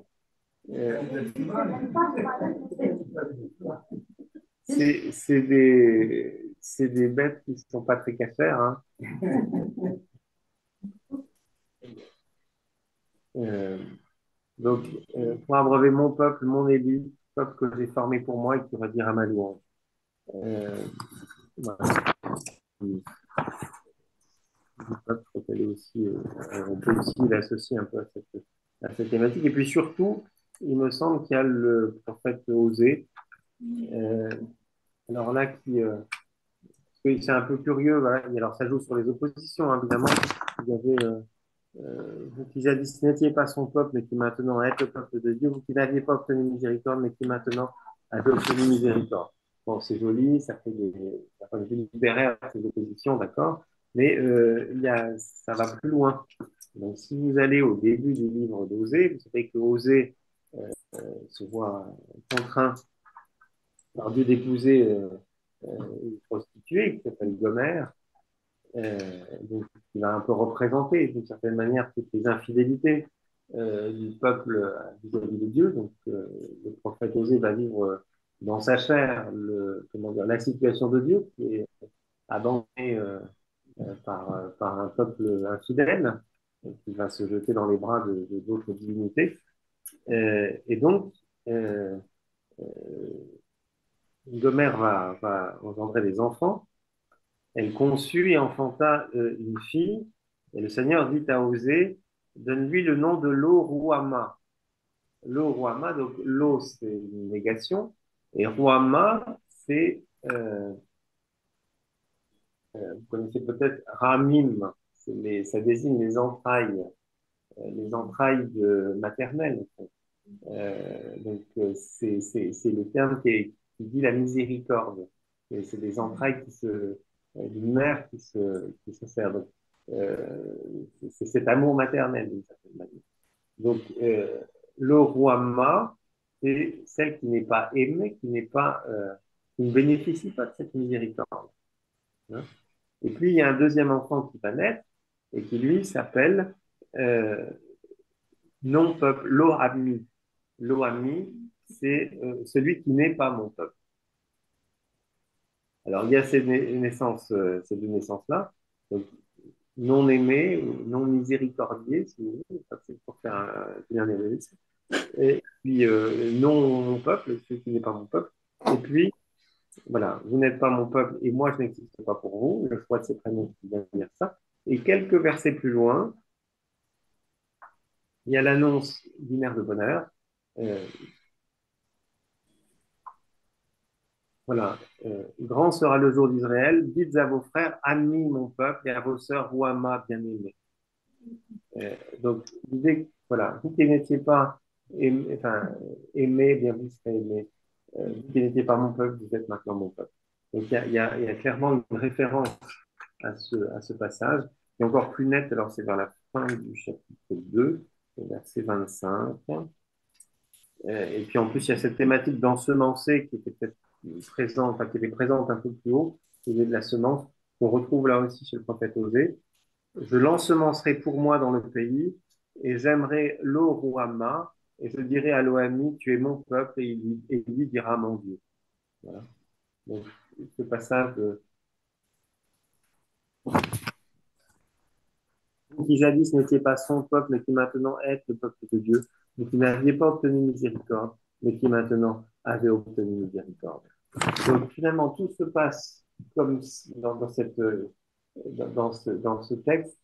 c'est des bêtes qui ne sont pas très cachères. Hein. Donc, pour abreuver mon peuple, mon élu, peuple que j'ai formé pour moi et qui redira ma louange. Voilà. Aussi, on peut aussi l'associer un peu à cette thématique. Et puis surtout, il me semble qu'il y a le prophète Osée. Alors là, c'est un peu curieux. Voilà. Alors ça joue sur les oppositions, hein, évidemment. Vous avez vous qui jadis n'étiez pas son peuple, mais qui maintenant êtes le peuple de Dieu, vous qui n'aviez pas obtenu miséricorde, mais qui maintenant avez obtenu miséricorde. Bon, c'est joli, ça fait des libéraires ces oppositions, d'accord, mais ça va plus loin. Donc, si vous allez au début du livre d'Osée, vous savez que Osée se voit contraint par Dieu d'épouser une prostituée qui s'appelle Gomère. Donc, il va un peu représenter d'une certaine manière toutes les infidélités du peuple vis-à-vis de Dieu. Donc, le prophète Osée va vivre dans sa chair la situation de Dieu qui est abandonné par un peuple infidèle qui va se jeter dans les bras d'autres divinités. Et donc, Gomère va engendrer des enfants. Elle conçut et enfanta une fille, et le Seigneur dit à Osée, donne-lui le nom de Lo-Ruama. Lo-Ruama, donc Lo, c'est une négation, et Ruama, c'est, vous connaissez peut-être Ramim, ça désigne les entrailles maternelles. C'est le terme qui dit la miséricorde. Et c'est des entrailles d'une mère qui se sert. Donc, c'est cet amour maternel, d'une certaine manière. Donc, le roi Ma, c'est celle qui n'est pas aimée, qui ne bénéficie pas de cette miséricorde. Hein. Et puis, il y a un deuxième enfant qui va naître et qui, lui, s'appelle euh, non-peuple, Lo-Ami. Lo-Ami, c'est celui qui n'est pas mon peuple. Alors, il y a ces deux naissances-là, donc non aimé, ou non miséricordier, si vous voulez, ça, c'est pour faire un généralisme. Et puis, non mon peuple, celui qui n'est pas mon peuple. Et puis, voilà, vous n'êtes pas mon peuple et moi, je n'existe pas pour vous. Le choix de ces prénoms qui vient dire ça. Et quelques versets plus loin, il y a l'annonce d'une ère de bonheur. Euh, Voilà. Grand sera le jour d'Israël. Dites à vos frères, amis mon peuple, et à vos sœurs, Ouama, bien-aimés. Donc, l'idée, voilà, vous qui n'étiez pas enfin, aimés, bien vous serez aimés. Vous qui n'étiez pas mon peuple, vous êtes maintenant mon peuple. Donc, il y a clairement une référence à ce passage. Et encore plus net, alors c'est vers la fin du chapitre 2, verset 25. Et puis en plus, il y a cette thématique d'ensemencer qui était peut-être présente, enfin, qui était présente un peu plus haut, qui est de la semence, qu'on retrouve là aussi chez le prophète Osée. Je l'ensemencerai pour moi dans le pays, et j'aimerai l'Oruama, et je dirai à l'Oami, tu es mon peuple, et il lui dira mon Dieu. Voilà. Donc, ce passage de vous qui jadis n'étiez pas son peuple, mais qui maintenant êtes le peuple de Dieu, vous qui n'aviez pas obtenu miséricorde, mais qui maintenant avez obtenu miséricorde. Donc finalement, tout se passe comme dans ce texte,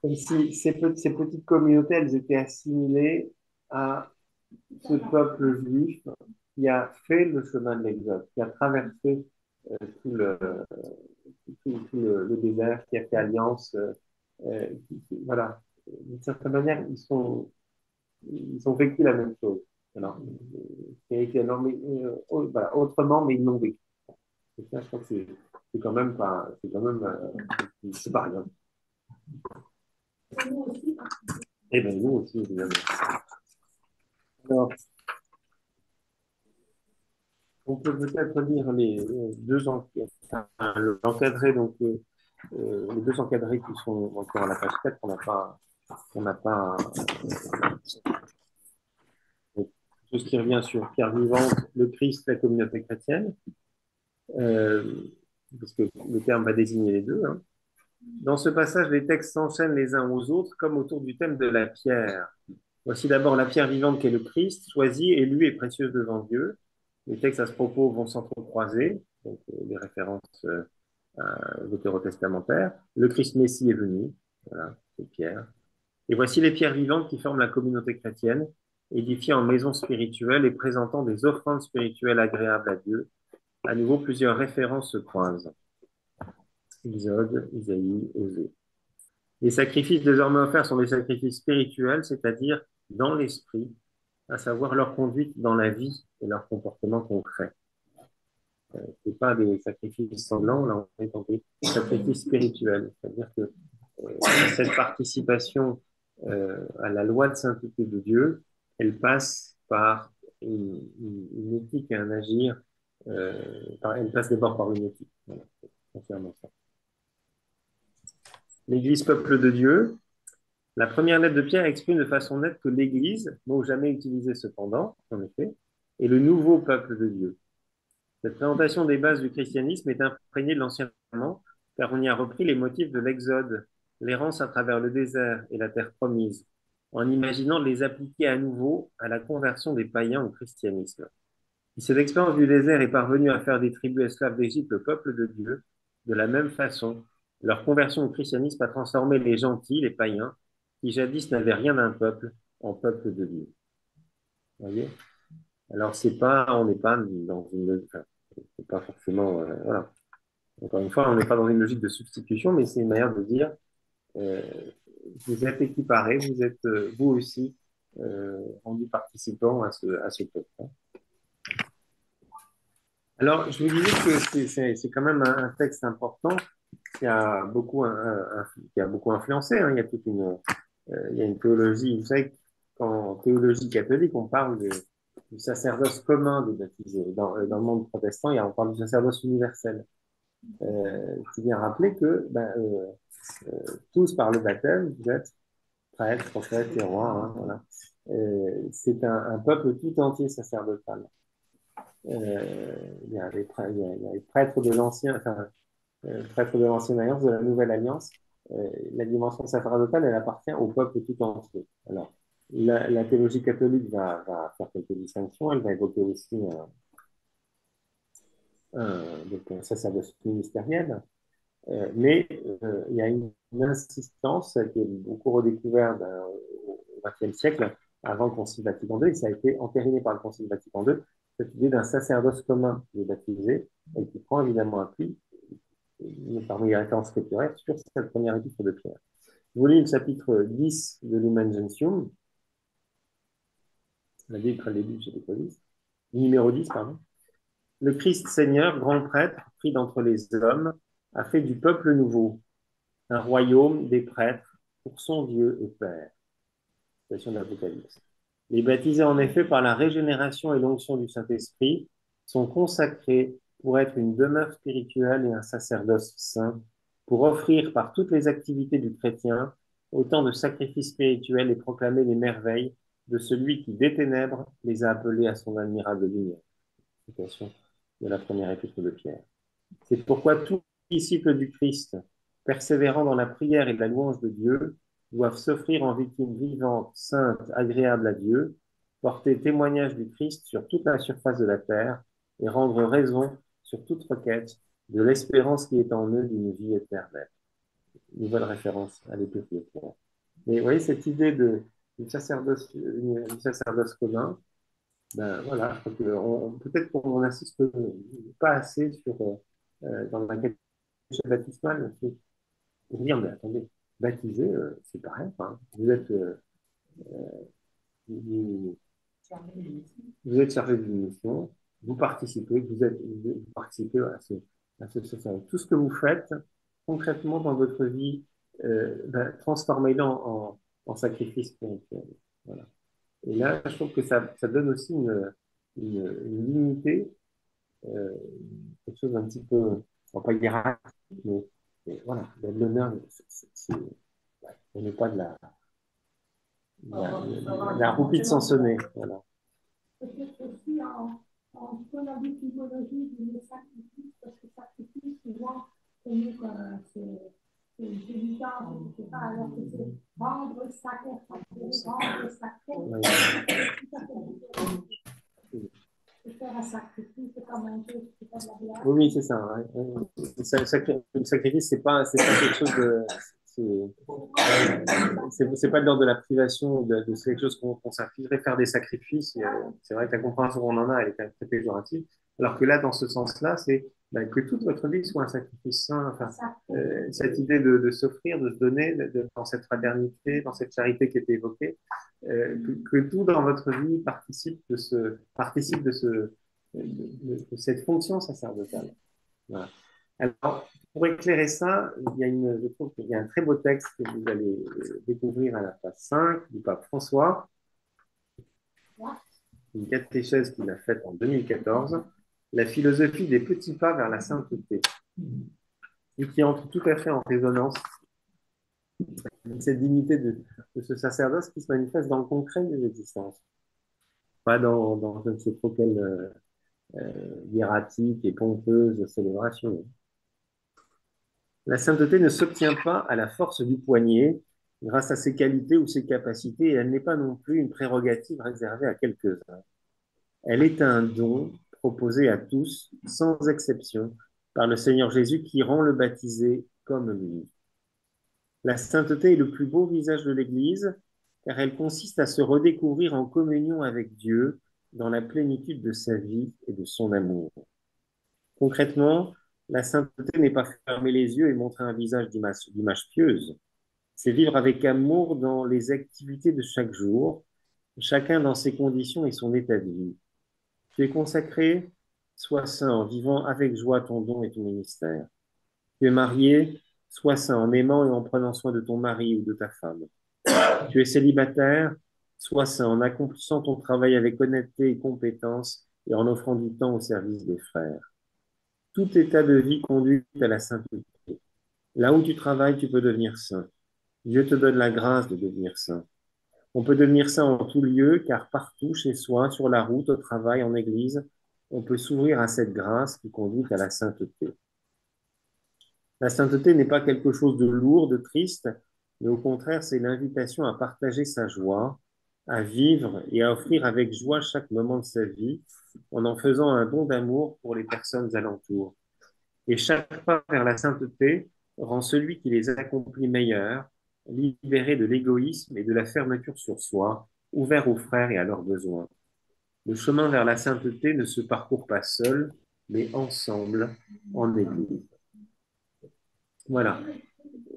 comme si ces petites communautés, elles étaient assimilées à ce peuple juif qui a fait le chemin de l'Exode, qui a traversé tout le désert, qui a fait alliance. Voilà. D'une certaine manière, ils ont vécu la même chose. Alors, non, mais, voilà, autrement, mais ils l'ont vécu. Et ça, je crois que c'est quand même pas, c'est pas rien. Et bien, nous aussi, évidemment. Alors, on peut peut-être lire les deux encadrés, donc les deux encadrés qui sont encore à la page 4, qu'on n'a pas tout ce qui revient sur Pierre Vivante, le Christ, la communauté chrétienne, euh, parce que le terme va désigner les deux. Hein. Dans ce passage, les textes s'enchaînent les uns aux autres, comme autour du thème de la pierre. Voici d'abord la pierre vivante qui est le Christ, choisie, élue et précieuse devant Dieu. Les textes à ce propos vont s'entrecroiser, donc des références vétérotestamentaires. Le Christ Messie est venu, voilà, c'est Pierre. Et voici les pierres vivantes qui forment la communauté chrétienne, édifiée en maison spirituelle et présentant des offrandes spirituelles agréables à Dieu. À nouveau, plusieurs références se croisent. Exode, Isaïe, Osée. Les sacrifices désormais offerts sont des sacrifices spirituels, c'est-à-dire dans l'esprit, à savoir leur conduite dans la vie et leur comportement concret. Ce n'est pas des sacrifices sanglants, là on est dans des sacrifices spirituels, c'est-à-dire que cette participation à la loi de sainteté de Dieu, elle passe par une éthique et un agir, elle passe d'abord par une éthique. Voilà, confirmons ça. L'Église peuple de Dieu. La première lettre de Pierre exprime de façon nette que l'Église, mot jamais utilisé cependant, en effet, est le nouveau peuple de Dieu. Cette présentation des bases du christianisme est imprégnée de l'Ancien Testament, car on y a repris les motifs de l'Exode, l'errance à travers le désert et la terre promise, en imaginant les appliquer à nouveau à la conversion des païens au christianisme. Si cette expérience du désert est parvenue à faire des tribus esclaves d'Égypte le peuple de Dieu, De la même façon, leur conversion au christianisme a transformé les gentils, les païens, qui jadis n'avaient rien d'un peuple, en peuple de Dieu. Vous voyez? Alors, on n'est pas dans une, enfin, c'est pas forcément, voilà. Encore une fois, on n'est pas dans une logique de substitution, mais c'est une manière de dire, euh, vous êtes équiparés, vous êtes vous aussi rendus participants à ce peuple. Alors, je vous disais que c'est quand même un texte important qui a beaucoup influencé. Hein. Il y a il y a une théologie. Vous savez, qu'en théologie catholique, on parle du sacerdoce commun des baptisés. Dans le monde protestant, on parle du sacerdoce universel. Qui vient rappeler que tous par le baptême, vous êtes prêtres, prophètes et rois. Hein, voilà. C'est un peuple tout entier sacerdotal. Il y a il y a les prêtres de l'ancien, enfin, prêtres de l'ancienne alliance, de la nouvelle alliance. La dimension sacerdotale, elle appartient au peuple tout entier. Alors, la théologie catholique va faire quelques distinctions. Elle va évoquer aussi un sacerdoce ministériel. Mais il y a une insistance qui est beaucoup redécouverte au XXe siècle, avant le Concile Vatican II, et ça a été entériné par le Concile Vatican II, cette idée d'un sacerdoce commun des baptisés, et qui prend évidemment appui, parmi les références scripturaires, sur cette première épître de Pierre. Vous voulez le chapitre 10 de Lumen Gentium, la lettre début, j'ai pas dit, numéro 10, pardon. Le Christ Seigneur, grand prêtre, pris d'entre les hommes, a fait du peuple nouveau un royaume des prêtres pour son Dieu et Père. Citation de l'Apocalypse. Les baptisés, en effet, par la régénération et l'onction du Saint-Esprit, sont consacrés pour être une demeure spirituelle et un sacerdoce saint, pour offrir par toutes les activités du chrétien autant de sacrifices spirituels et proclamer les merveilles de celui qui, des ténèbres, les a appelés à son admirable lumière. Citation de la première épître de Pierre. C'est pourquoi tous les disciples du Christ, persévérant dans la prière et la louange de Dieu, doivent s'offrir en victime vivante, sainte, agréable à Dieu, porter témoignage du Christ sur toute la surface de la terre et rendre raison sur toute requête de l'espérance qui est en eux d'une vie éternelle. Nouvelle référence à l'Épître de Pierre. Mais vous voyez, cette idée du sacerdoce commun, ben voilà, peut-être qu'on n'insiste pas assez dans la catéchèse baptismale, pour dire, mais attendez, baptisé, c'est pareil, enfin, vous, vous êtes chargé d'une mission, vous participez, vous participez à ce social. Tout ce que vous faites concrètement dans votre vie, ben, transformez-le en sacrifice spirituel. Voilà. Et là, je trouve que ça donne aussi une dignité, euh, quelque chose d'un petit peu, on va pas hiérarchique, mais voilà, il y a de l'honneur, ouais, on n'est pas de la roupie de Sansonnet. Voilà. Peut-être aussi en prenant l'étymologie du sacrifice, parce que sacrifice, souvent, c'est mieux que c'est une pénitence, etc. Alors que c'est rendre sacré, rendre sacré. C'est faire un sacrifice, c'est pas manger, c'est pas de la blague. Oui, c'est ça. Ouais. Le sacrifice, c'est pas quelque chose de. C'est pas de l'ordre de la privation, de quelque chose qu'on s'infligerait faire des sacrifices. C'est vrai que la compréhension qu'on en a elle est quand même très péjorative. Alors que là, dans ce sens-là, c'est que toute votre vie soit un sacrifice saint. Enfin, cette idée de s'offrir, de se donner dans cette fraternité, dans cette charité qui était évoquée, que tout dans votre vie participe de cette fonction sacerdotale. Voilà. Alors, pour éclairer ça, je trouve qu'il y a un très beau texte que vous allez découvrir à la page 5 du pape François, une catéchèse qu'il a faite en 2014, La philosophie des petits pas vers la sainteté, et qui entre tout à fait en résonance avec cette dignité de ce sacerdoce qui se manifeste dans le concret des existences, pas dans je ne sais trop quelle hiératique et pompeuse célébration. La sainteté ne s'obtient pas à la force du poignet, grâce à ses qualités ou ses capacités, et elle n'est pas non plus une prérogative réservée à quelques-uns. Elle est un don proposé à tous, sans exception, par le Seigneur Jésus qui rend le baptisé comme lui. La sainteté est le plus beau visage de l'Église, car elle consiste à se redécouvrir en communion avec Dieu dans la plénitude de sa vie et de son amour. Concrètement, la sainteté n'est pas fermer les yeux et montrer un visage d'image pieuse. C'est vivre avec amour dans les activités de chaque jour, chacun dans ses conditions et son état de vie. Tu es consacré, sois saint en vivant avec joie ton don et ton ministère. Tu es marié, sois saint en aimant et en prenant soin de ton mari ou de ta femme. Tu es célibataire, sois saint en accomplissant ton travail avec honnêteté et compétence et en offrant du temps au service des frères. Tout état de vie conduit à la sainteté. Là où tu travailles, tu peux devenir saint. Dieu te donne la grâce de devenir saint. On peut devenir saint en tout lieu, car partout, chez soi, sur la route, au travail, en église, on peut s'ouvrir à cette grâce qui conduit à la sainteté. La sainteté n'est pas quelque chose de lourd, de triste, mais au contraire, c'est l'invitation à partager sa joie, à vivre et à offrir avec joie chaque moment de sa vie, en faisant un don d'amour pour les personnes alentour. Et chaque pas vers la sainteté rend celui qui les accomplit meilleur, libéré de l'égoïsme et de la fermeture sur soi, ouvert aux frères et à leurs besoins. Le chemin vers la sainteté ne se parcourt pas seul, mais ensemble, en Église. Voilà.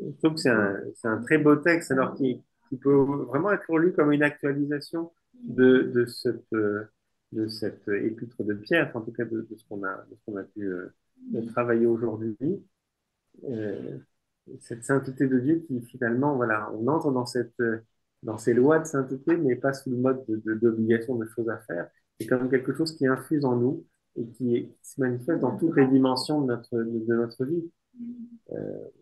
Je trouve que c'est un très beau texte, alors qui peut vraiment être lu comme une actualisation de cette épître de Pierre, en tout cas de ce qu'on a pu travailler aujourd'hui. Euh, cette sainteté de Dieu qui finalement, voilà, on entre dans ces lois de sainteté, mais pas sous le mode d'obligation de choses à faire. C'est comme quelque chose qui infuse en nous et qui se manifeste dans toutes les dimensions de notre vie.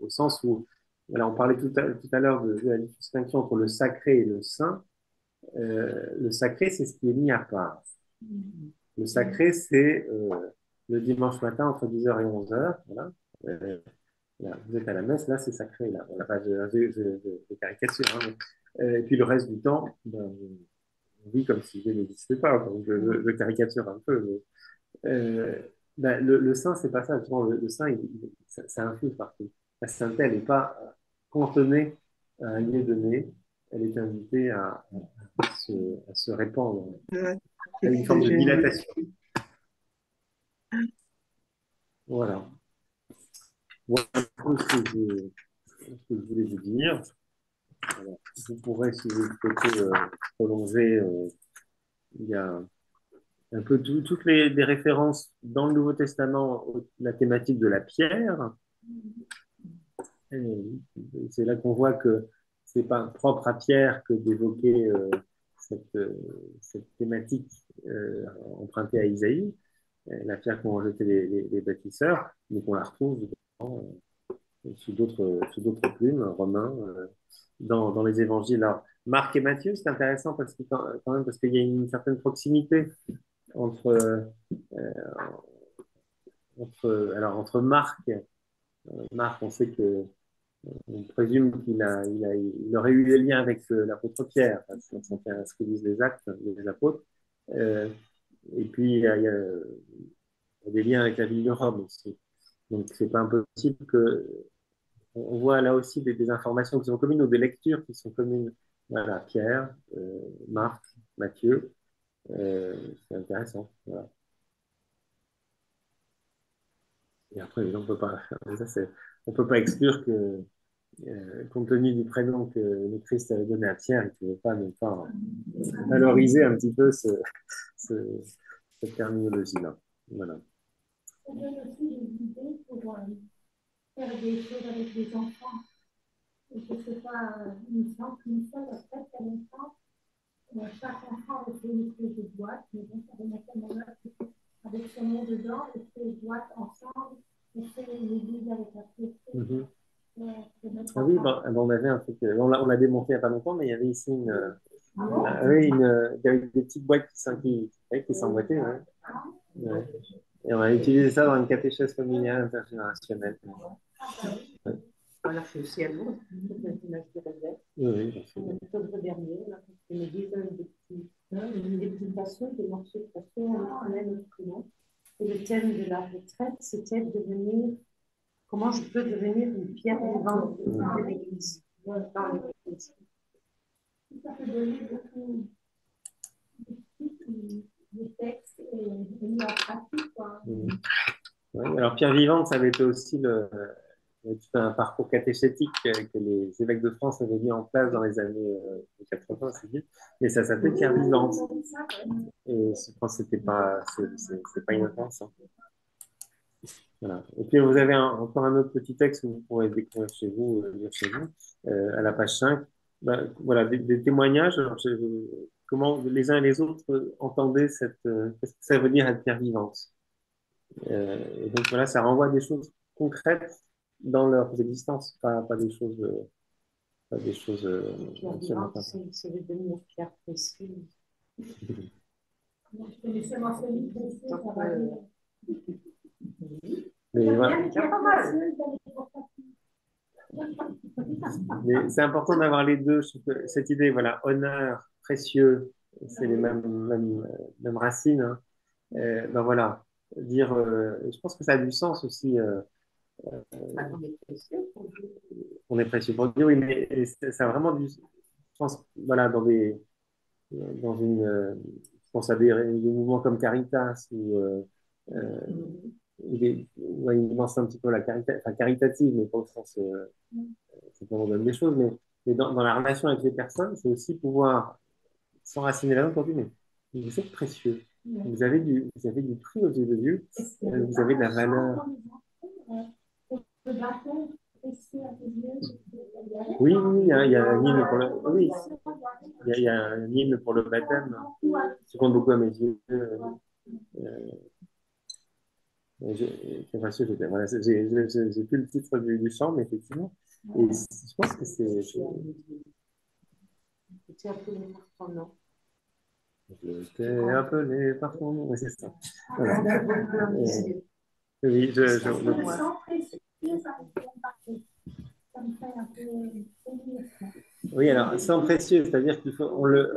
Au sens où, voilà, on parlait tout à l'heure de la distinction entre le sacré et le saint. Le sacré, c'est ce qui est mis à part. Le sacré, c'est le dimanche matin entre 10h et 11h. Voilà. Là, vous êtes à la messe, là, c'est sacré. Là. Voilà, pas, je caricature. Hein, et puis le reste du temps, ben, on vit comme si Dieu n'existait pas. Donc, je caricature un peu. Mais, ben, le saint, c'est pas ça. Le saint, ça infuse partout. La sainteté, elle n'est pas cantonnée à un lieu donné. Elle est invitée à se répandre. Ouais, À une forme de dilatation. Voilà. Voilà ce que je voulais vous dire. Alors, vous pourrez, si vous souhaitez, prolonger. Il y a un peu toutes les références dans le Nouveau Testament, la thématique de la pierre. C'est là qu'on voit que c'est pas propre à Pierre que d'évoquer cette thématique empruntée à Isaïe, la pierre qu'ont rejetée les bâtisseurs, mais qu'on la retrouve sous d'autres plumes, Romains, dans les évangiles. Alors, Marc et Matthieu, c'est intéressant parce que, quand même, parce qu'il y a une certaine proximité entre, entre Marc, on sait que on présume il aurait eu des liens avec l'apôtre Pierre, parce qu'on s'en fait ce que disent les actes des apôtres. Euh, et puis, il y a des liens avec la ville de Rome aussi. Donc, c'est pas impossible que on voit là aussi des informations qui sont communes ou des lectures qui sont communes. Voilà, Pierre, Marc, Matthieu. C'est intéressant. Voilà. Et après, on peut pas, on peut pas exclure que, compte tenu du prénom que le Christ avait donné à Pierre, il ne pouvait pas ne pas valoriser un petit peu ce- cette terminologie-là. Voilà. Ça donne aussi des idées pour faire des choses avec les enfants. Et que ce n'est pas une seule fête à l'enfant. Chaque enfant fait une espèce de boîte, mais bon, ça va mettre un moment avec son nom dedans, et ces boîtes ensemble, on fait une église avec la fête. Ah oui, on avait un truc, on l'a démonté il n'y a pas longtemps, mais il y avait ici oui, il y avait des petites boîtes qui s'emboîtaient. Ouais. Ouais. Et on a utilisé ça dans une catéchèse familiale intergénérationnelle. Ouais. On l'a fait aussi à Lourdes, Oui, oui, en octobre dernier, on a fait une dizaine de petites stations, des morceaux de stations, on a un instrument. Et le thème de la retraite, c'était devenir, comment je peux devenir une pierre vivante de l'Église, dans l'Église. Ça peut donner beaucoup de textes et mis en pratique, quoi. Oui, alors Pierre Vivante, ça avait été aussi tout un parcours catéchétique que les évêques de France avaient mis en place dans les années 80, c'est dit, mais ça s'appelait Pierre Vivante. Et je pense que c'est pas inintéressant. Voilà. Et puis vous avez encore un autre petit texte que vous pourrez découvrir chez vous, lire chez vous, à la page 5. Ben, voilà, des témoignages. Alors, comment les uns et les autres entendaient qu'est-ce que ça veut dire être pierre vivante. Et donc voilà, ça renvoie à des choses concrètes dans leurs existences, pas des choses, pas des choses. Pierre vivante, c'est devenir pierre précieuse. Je connaissais mon celui précieux, ça va dire. Mais voilà. Mais c'est important d'avoir les deux. Je trouve que cette idée, voilà, honneur, précieux, c'est les mêmes racines. Hein. Ben voilà, dire, je pense que ça a du sens aussi. On est précieux pour Dieu, oui, mais ça a vraiment du. Je pense, voilà, dans je pense à des mouvements comme Caritas euh, où il lance un petit peu la enfin, caritative, mais pas au sens c'est pas on donne des choses, mais dans la relation avec les personnes, c'est aussi pouvoir s'enraciner là-dedans pour dire, mais vous êtes précieux, vous avez du prix aux yeux de Dieu, vous avez de la valeur. Oui, oui, il y a un hymne pour oui, il y a un hymne pour le baptême, qui compte beaucoup à mes yeux. Enfin, voilà, j'ai plus le titre du chant, mais effectivement, et je pense que c'est. C'était appelé par ton nom. Je t'ai appelé par ton nom, oui, c'est ça. Voilà. Oui, oui, alors, sang précieux, c'est-à-dire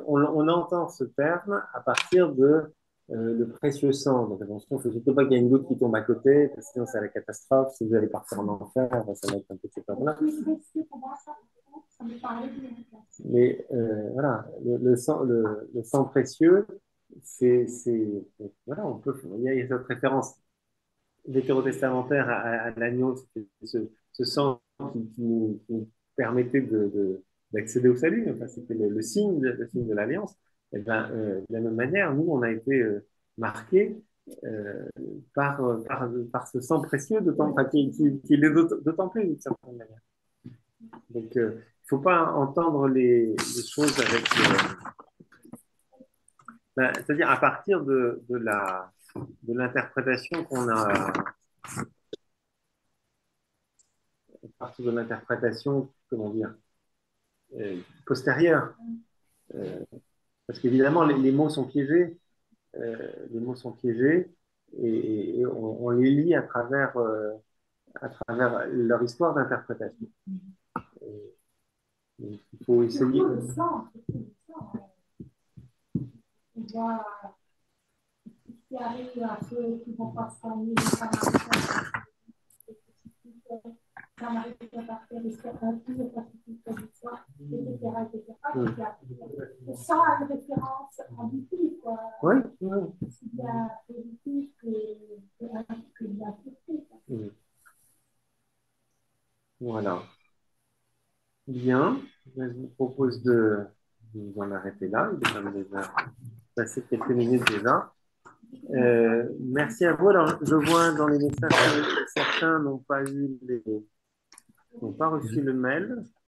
on entend ce terme à partir de le précieux sang. Donc, attention, il ne faut surtout pas qu'il y ait une goutte qui tombe à côté, parce que sinon c'est la catastrophe. Si vous allez partir en enfer, ça va être un peu ces termes-là. Mais voilà, le sang précieux, voilà, il y a cette référence vétérotestamentaire à l'agneau, ce sang qui nous permettait d'accéder au salut. Enfin, c'était le signe de l'alliance. Et ben, de la même manière, nous, on a été marqués par ce sang précieux, enfin, qui l'est d'autant plus d'une certaine manière. Donc, il ne faut pas entendre les choses avec. C'est-à-dire à partir de l'interprétation qu'on a. À partir de l'interprétation, comment dire, postérieure. Parce qu'évidemment, les mots sont piégés. Les mots sont piégés et on les lit à travers leur histoire d'interprétation. Il faut essayer. On voit ce qui arrive à ceux qui vont pas se soigner, ça m'arrive de partir des thérapies, des pratiques traditionnelles, etc. On sent une référence auditive, quoi. Oui. Aussi bien positive que bien positive. Voilà. Bien. Je vous propose de vous en arrêter là. Il est même déjà passé quelques minutes déjà. Merci à vous. Alors, je vois dans les messages que certains n'ont pas reçu le mail.